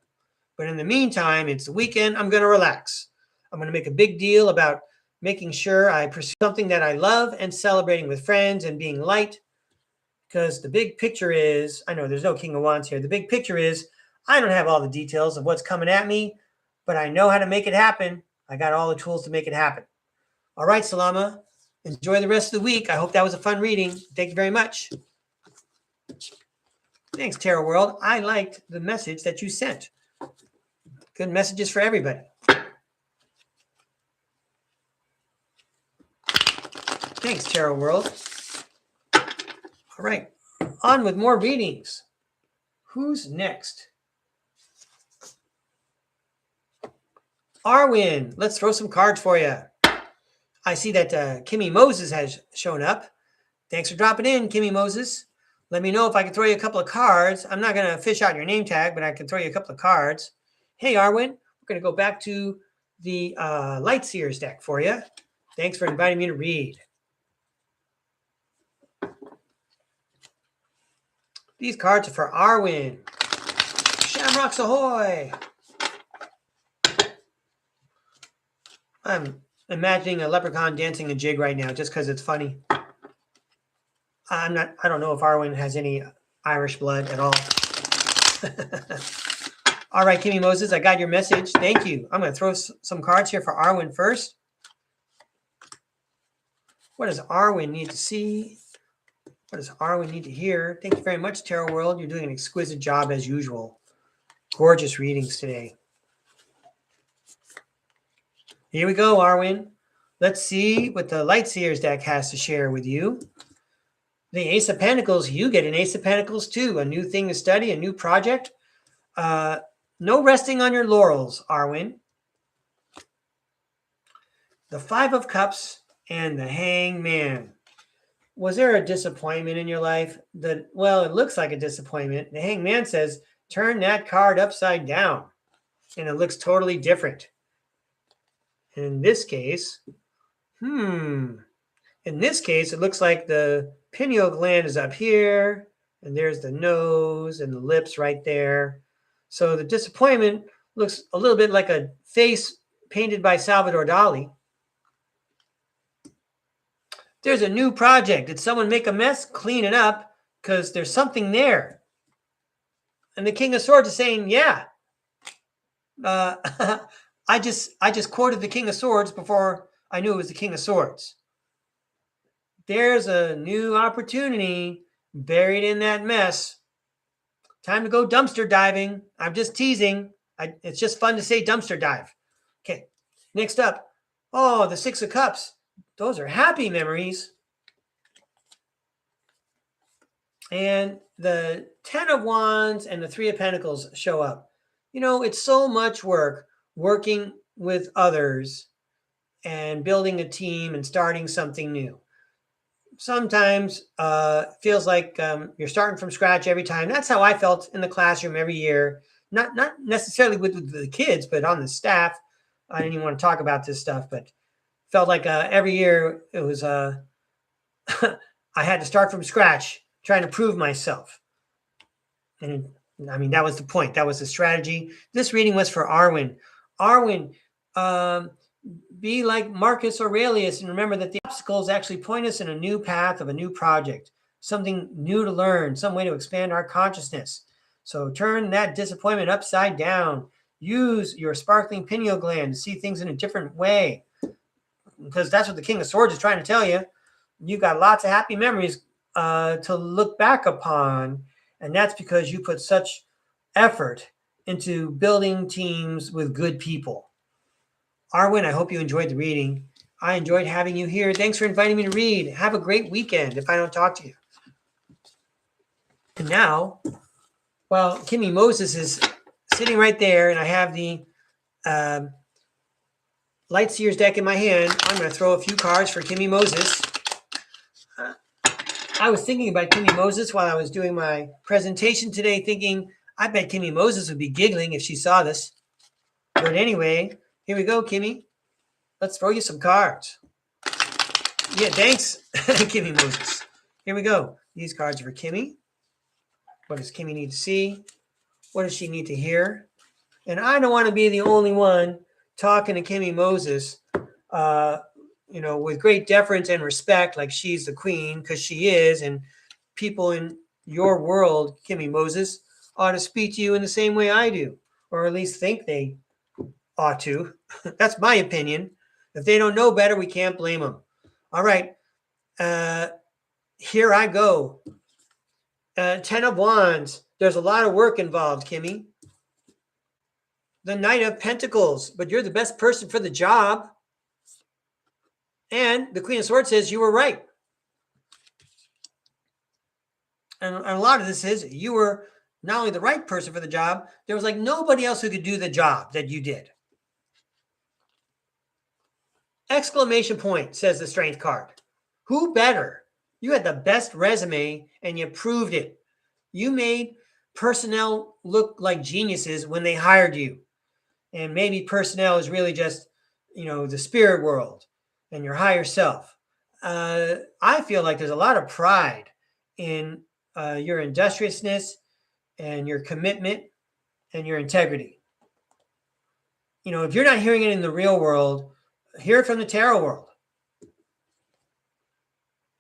But in the meantime, it's the weekend. I'm going to relax. I'm going to make a big deal about making sure I pursue something that I love and celebrating with friends and being light. Because the big picture is, I know there's no King of Wands here. The big picture is, I don't have all the details of what's coming at me, but I know how to make it happen. I got all the tools to make it happen. All right, Salama. Enjoy the rest of the week. I hope that was a fun reading. Thank you very much. Thanks, Tarot World. I liked the message that you sent. Good messages for everybody. Thanks, Tarot World. All right, on with more readings. Who's next? Arwen, let's throw some cards for you. I see that Kimmy Moses has shown up. Thanks for dropping in, Kimmy Moses. Let me know if I can throw you a couple of cards. I'm not going to fish out your name tag, but I can throw you a couple of cards. Hey, Arwen, we're going to go back to the Light Seers deck for you. Thanks for inviting me to read. These cards are for Arwen. Shamrocks ahoy! I'm imagining a leprechaun dancing a jig right now just because it's funny. I don't know if Arwen has any Irish blood at all. All right, Kimmy Moses, I got your message. Thank you. I'm going to throw some cards here for Arwen first. What does Arwen need to see? What does Arwen need to hear? Thank you very much, Tarot World. You're doing an exquisite job as usual. Gorgeous readings today. Here we go, Arwen. Let's see what the Light Seers deck has to share with you. The Ace of Pentacles, you get an Ace of Pentacles too. A new thing to study, a new project. No resting on your laurels, Arwen. The Five of Cups and the Hangman. Was there a disappointment in your life? Well, it looks like a disappointment. The Hangman says, turn that card upside down. And it looks totally different. In this case, it looks like the pineal gland is up here. And there's the nose and the lips right there. So the disappointment looks a little bit like a face painted by Salvador Dali. There's a new project. Did someone make a mess? Clean it up because there's something there. And the King of Swords is saying, yeah. I just quoted the King of Swords before I knew it was the King of Swords. There's a new opportunity buried in that mess. Time to go dumpster diving. I'm just teasing. It's just fun to say dumpster dive. Okay, next up. Oh, the Six of Cups. Those are happy memories. And the Ten of Wands and the Three of Pentacles show up. You know, it's so much work working with others and building a team and starting something new. Sometimes feels like you're starting from scratch every time. That's how I felt in the classroom every year. Not necessarily with the kids, but on the staff. I didn't even want to talk about this stuff, but felt like every year it was I had to start from scratch, trying to prove myself. And I mean, that was the point. That was the strategy. This reading was for Arwen. Arwen, be like Marcus Aurelius and remember that the obstacles actually point us in a new path of a new project, something new to learn, some way to expand our consciousness. So turn that disappointment upside down. Use your sparkling pineal gland to see things in a different way, because that's what the King of Swords is trying to tell you. You've got lots of happy memories to look back upon, and that's because you put such effort into building teams with good people. Arwen, I hope you enjoyed the reading. I enjoyed having you here. Thanks for inviting me to read. Have a great weekend if I don't talk to you. And now, well, Kimmy Moses is sitting right there, and I have the Lightseer's deck in my hand. I'm going to throw a few cards for Kimmy Moses. I was thinking about Kimmy Moses while I was doing my presentation today, thinking, I bet Kimmy Moses would be giggling if she saw this. But anyway, here we go, Kimmy. Let's throw you some cards. Yeah, thanks, Kimmy Moses. Here we go. These cards are for Kimmy. What does Kimmy need to see? What does she need to hear? And I don't want to be the only one talking to Kimmy Moses, with great deference and respect, like she's the queen, because she is, and people in your world, Kimmy Moses, ought to speak to you in the same way I do, or at least think they ought to. That's my opinion. If they don't know better, we can't blame them. All right. Here I go. Ten of Wands. There's a lot of work involved, Kimmy. The Knight of Pentacles. But you're the best person for the job. And the Queen of Swords says you were right. And a lot of this is you were not only the right person for the job, there was like nobody else who could do the job that you did. Exclamation point, says the Strength card. Who better? You had the best resume and you proved it. You made personnel look like geniuses when they hired you. And maybe personnel is really just, the spirit world and your higher self. I feel like there's a lot of pride in your industriousness and your commitment and your integrity. If you're not hearing it in the real world, hear it from the tarot world.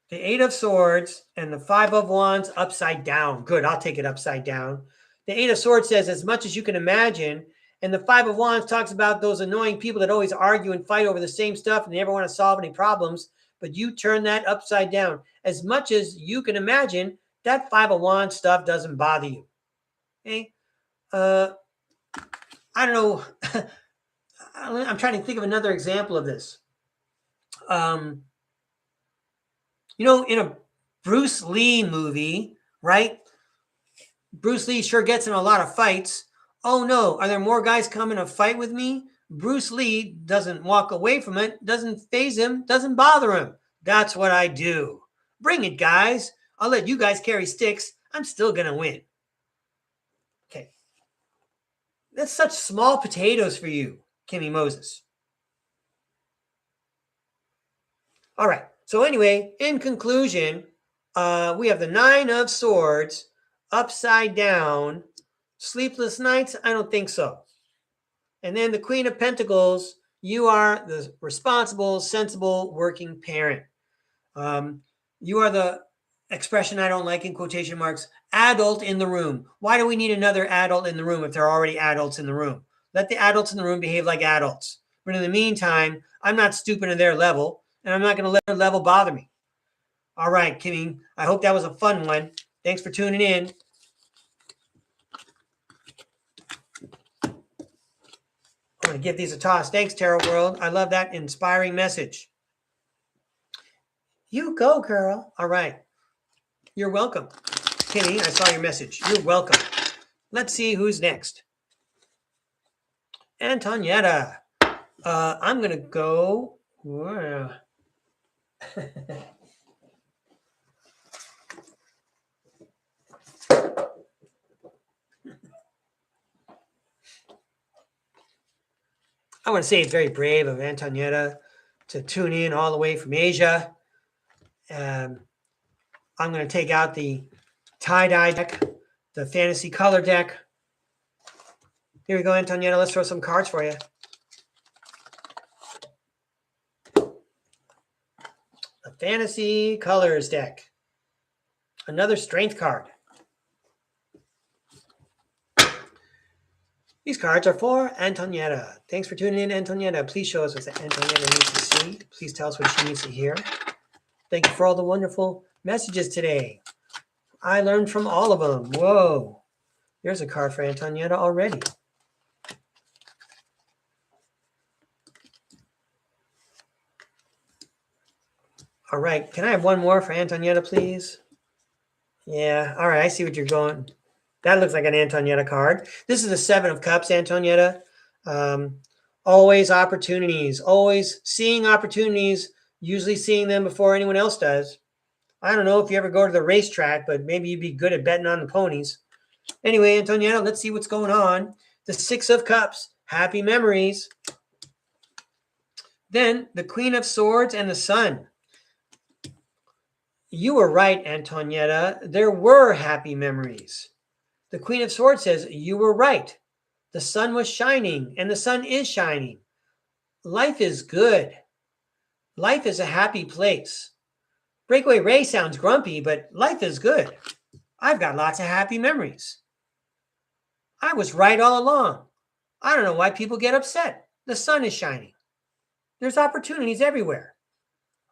The Eight of Swords and the Five of Wands upside down. Good, I'll take it upside down. The Eight of Swords says as much as you can imagine, and the Five of Wands talks about those annoying people that always argue and fight over the same stuff and they never want to solve any problems, but you turn that upside down. As much as you can imagine, that Five of Wands stuff doesn't bother you. Okay? I don't know. I'm trying to think of another example of this. In a Bruce Lee movie, right? Bruce Lee sure gets in a lot of fights. Oh no, are there more guys coming to fight with me? Bruce Lee doesn't walk away from it, doesn't faze him, doesn't bother him. That's what I do. Bring it, guys. I'll let you guys carry sticks. I'm still going to win. Okay. That's such small potatoes for you, Kimmy Moses. All right. So anyway, in conclusion, we have the Nine of Swords upside down. Sleepless nights? I don't think so. And then the Queen of Pentacles, you are the responsible, sensible, working parent. You are the expression I don't like in quotation marks, adult in the room. Why do we need another adult in the room if there are already adults in the room? Let the adults in the room behave like adults. But in the meantime, I'm not stooping to their level, and I'm not going to let their level bother me. All right, Kimmy. I hope that was a fun one. Thanks for tuning in. I'm going to give these a toss. Thanks, Tarot World. I love that inspiring message. You go, girl. All right. You're welcome. Kimmy, I saw your message. You're welcome. Let's see who's next. Antonietta. I'm going to go. I want to say it's very brave of Antonietta to tune in all the way from Asia. I'm going to take out the tie-dye deck, the fantasy color deck. Here we go, Antonietta. Let's throw some cards for you. A fantasy colors deck. Another strength card. These cards are for Antonietta. Thanks for tuning in, Antonietta. Please show us what Antonietta needs to see. Please tell us what she needs to hear. Thank you for all the wonderful messages today. I learned from all of them. Whoa. There's a card for Antonietta already. All right. Can I have one more for Antonietta, please? Yeah. All right. I see what you're going. That looks like an Antonietta card. This is a 7 of Cups, Antonietta. Always opportunities. Always seeing opportunities. Usually seeing them before anyone else does. I don't know if you ever go to the racetrack, but maybe you'd be good at betting on the ponies. Anyway, Antonietta, let's see what's going on. The 6 of Cups. Happy memories. Then the Queen of Swords and the Sun. You were right, Antonietta. There were happy memories. The Queen of Swords says, you were right. The sun was shining, and the sun is shining. Life is good. Life is a happy place. Breakaway Ray sounds grumpy, but life is good. I've got lots of happy memories. I was right all along. I don't know why people get upset. The sun is shining. There's opportunities everywhere.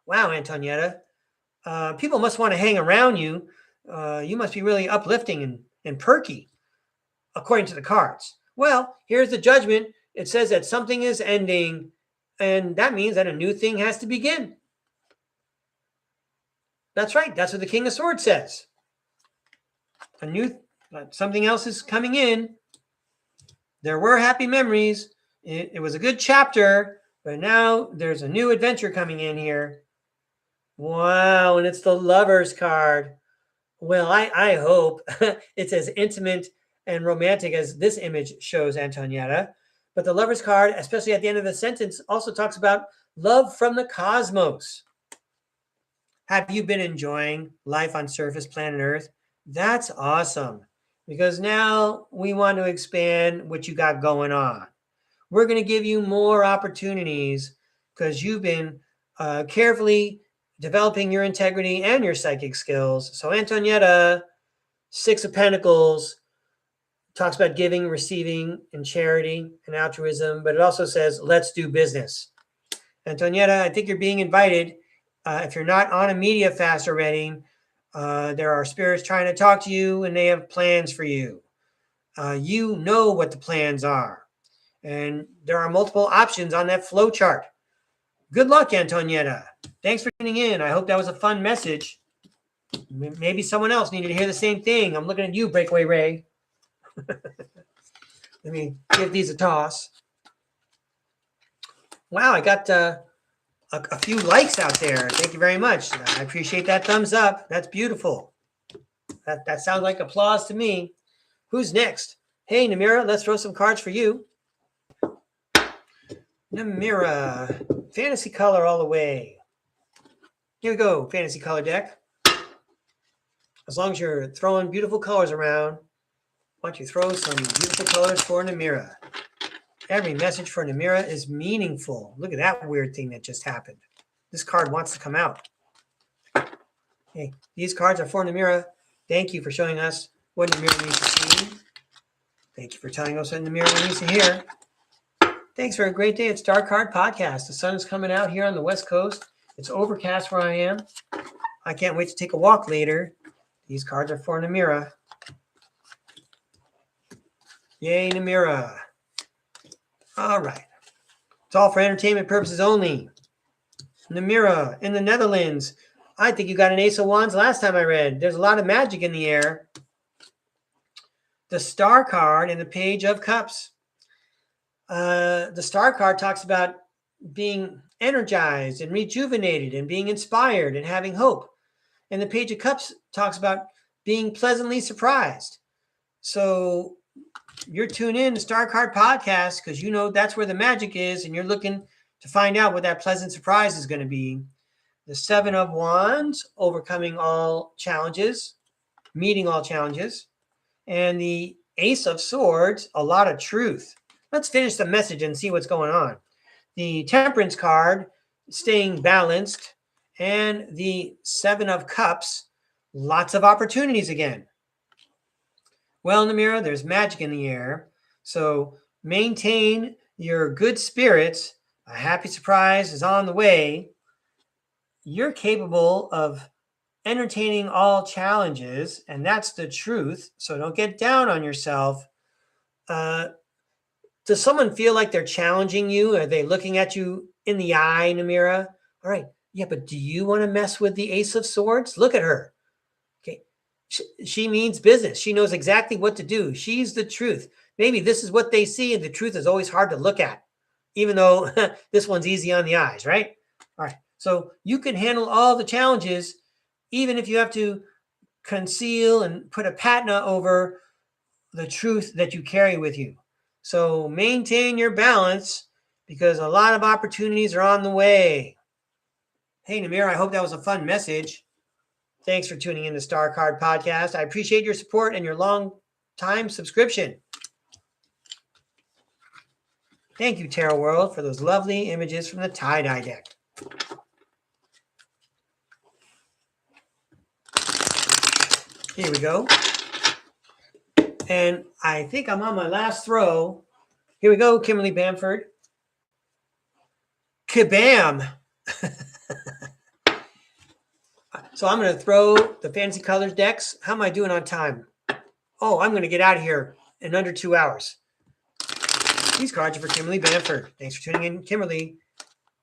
Wow, Antonietta. People must want to hang around you. You must be really uplifting and perky, according to the cards. Well, here's the judgment. It says that something is ending, and that means that a new thing has to begin. That's right. That's what the King of Swords says. Something else is coming in. There were happy memories. It was a good chapter, but now there's a new adventure coming in here. Wow, and it's the Lovers card. Well, I hope it's as intimate and romantic as this image shows, Antonietta. But the Lovers card, especially at the end of the sentence, also talks about love from the cosmos. Have you been enjoying life on surface planet Earth? That's awesome, because now we want to expand what you got going on. We're going to give you more opportunities because you've been carefully developing your integrity and your psychic skills. So Antonietta, 6 of Pentacles, talks about giving, receiving, and charity and altruism, but it also says, let's do business. Antonietta, I think you're being invited. If you're not on a media fast already, there are spirits trying to talk to you, and they have plans for you. You know what the plans are. And there are multiple options on that flow chart. Good luck, Antonietta. Thanks for tuning in. I hope that was a fun message. Maybe someone else needed to hear the same thing. I'm looking at you, Breakaway Ray. Let me give these a toss. Wow, I got a few likes out there. Thank you very much. I appreciate that thumbs up. That's beautiful. That sounds like applause to me. Who's next? Hey, Namira, let's throw some cards for you. Namira, fantasy color all the way. Here we go, fantasy color deck. As long as you're throwing beautiful colors around, why don't you throw some beautiful colors for Namira? Every message for Namira is meaningful. Look at that weird thing that just happened. This card wants to come out. Okay, these cards are for Namira. Thank you for showing us what Namira needs to see. Thank you for telling us what Namira needs to hear. Thanks for a great day at StarCard Podcast. The sun is coming out here on the West Coast. It's overcast where I am. I can't wait to take a walk later. These cards are for Namira. Yay, Namira. All right. It's all for entertainment purposes only. Namira in the Netherlands. I think you got an Ace of Wands last time I read. There's a lot of magic in the air. The Star card in the Page of Cups. The Star card talks about being energized and rejuvenated and being inspired and having hope. And the Page of Cups talks about being pleasantly surprised. So you're tuned in to Star Card Podcast because you know that's where the magic is, and you're looking to find out what that pleasant surprise is going to be. The Seven of Wands, overcoming all challenges, meeting all challenges. And the Ace of Swords, a lot of truth. Let's finish the message and see what's going on. The Temperance card, staying balanced. And the Seven of Cups, lots of opportunities again. Well, Namira, there's magic in the air. So maintain your good spirits. A happy surprise is on the way. You're capable of entertaining all challenges, and that's the truth. So don't get down on yourself. Does someone feel like they're challenging you? Are they looking at you in the eye, Namira? All right. Yeah, but do you want to mess with the Ace of Swords? Look at her. Okay. She means business. She knows exactly what to do. She's the truth. Maybe this is what they see, and the truth is always hard to look at, even though this one's easy on the eyes, right? All right. So you can handle all the challenges, even if you have to conceal and put a patina over the truth that you carry with you. So maintain your balance because a lot of opportunities are on the way. Hey, Namira, I hope that was a fun message. Thanks for tuning in to Star Card Podcast. I appreciate your support and your long-time subscription. Thank you, Tarot World, for those lovely images from the tie-dye deck. Here we go. And I think I'm on my last throw. Here we go, Kimberly Bamford. Kabam! So I'm going to throw the Fantasy Colors decks. How am I doing on time? Oh, I'm going to get out of here in under 2 hours. These cards are for Kimberly Bamford. Thanks for tuning in, Kimberly.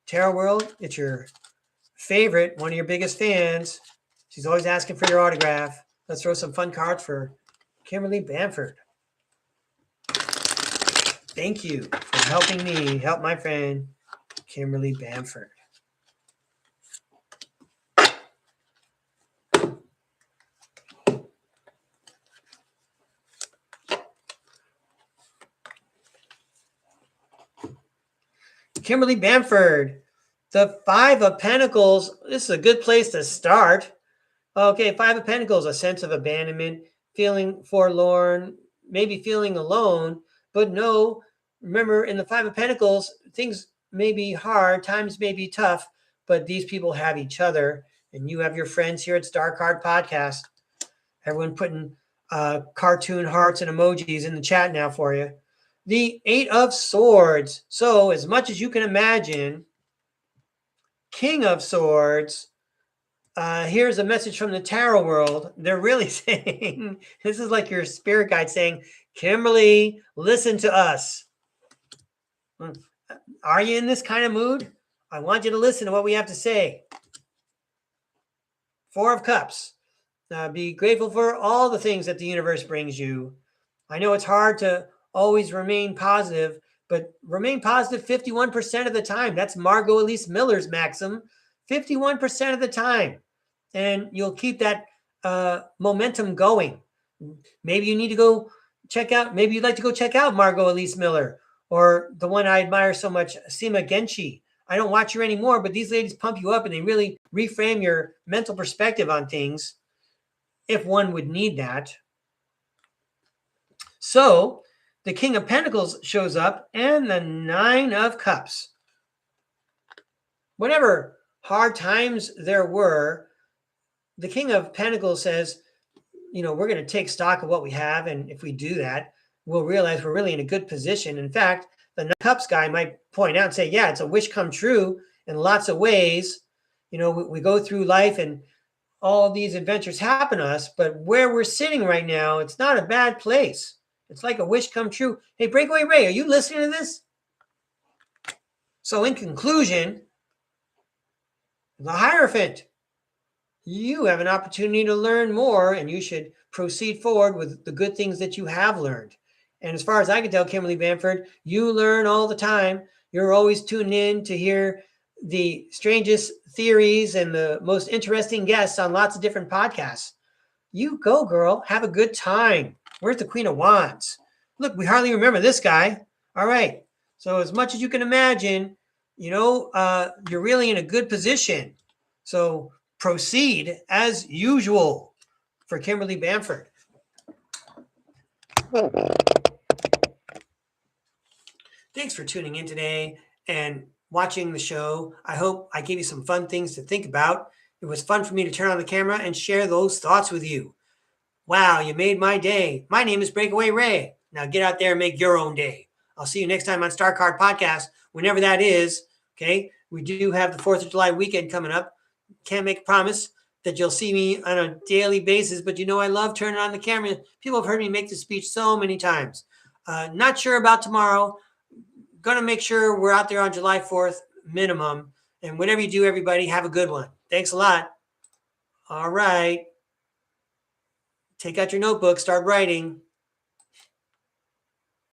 Tarot World, it's your favorite, one of your biggest fans. She's always asking for your autograph. Let's throw some fun cards for Kimberly Bamford. Thank you for helping me help my friend, Kimberly Bamford. Kimberly Bamford, the Five of Pentacles. This is a good place to start. Okay, Five of Pentacles, a sense of abandonment, feeling forlorn, maybe feeling alone, but no, remember in the Five of Pentacles, things may be hard, times may be tough, but these people have each other, and you have your friends here at Star Card Podcast. Everyone putting cartoon hearts and emojis in the chat now for you. The Eight of Swords. So as much as you can imagine, King of Swords. Here's a message from the Tarot World. They're really saying, this is like your spirit guide saying, Kimberly, listen to us. Are you in this kind of mood? I want you to listen to what we have to say. Four of Cups. Be grateful for all the things that the universe brings you. I know it's hard to always remain positive, but remain positive 51% of the time. That's Margot Elise Miller's maxim, 51% of the time. And you'll keep that momentum going. Maybe you need to go check out, maybe you'd like to go check out Margot Elise Miller or the one I admire so much, Sima Genshi. I don't watch her anymore, but these ladies pump you up and they really reframe your mental perspective on things if one would need that. So the King of Pentacles shows up and the Nine of Cups. Whatever hard times there were, the King of Pentacles says, we're going to take stock of what we have. And if we do that, we'll realize we're really in a good position. In fact, the Nine of Cups guy might point out and say, yeah, it's a wish come true in lots of ways. We go through life and all these adventures happen to us, but where we're sitting right now, it's not a bad place. It's like a wish come true. Hey, Breakaway Ray, are you listening to this? So in conclusion, the Hierophant, you have an opportunity to learn more, and you should proceed forward with the good things that you have learned. And as far as I can tell, Kimberly Bamford, you learn all the time. You're always tuned in to hear the strangest theories and the most interesting guests on lots of different podcasts. You go, girl. Have a good time. Where's the Queen of Wands? Look, we hardly remember this guy. All right. So as much as you can imagine, you're really in a good position. So proceed as usual for Kimberly Bamford. Thanks for tuning in today and watching the show. I hope I gave you some fun things to think about. It was fun for me to turn on the camera and share those thoughts with you. Wow, you made my day. My name is Breakaway Ray. Now get out there and make your own day. I'll see you next time on StarCard Podcast, whenever that is. Okay, we do have the 4th of July weekend coming up. Can't make a promise that you'll see me on a daily basis, but I love turning on the camera. People have heard me make this speech so many times. Not sure about tomorrow. Going to make sure we're out there on July 4th minimum. And whatever you do, everybody, have a good one. Thanks a lot. All right. Take out your notebook. Start writing.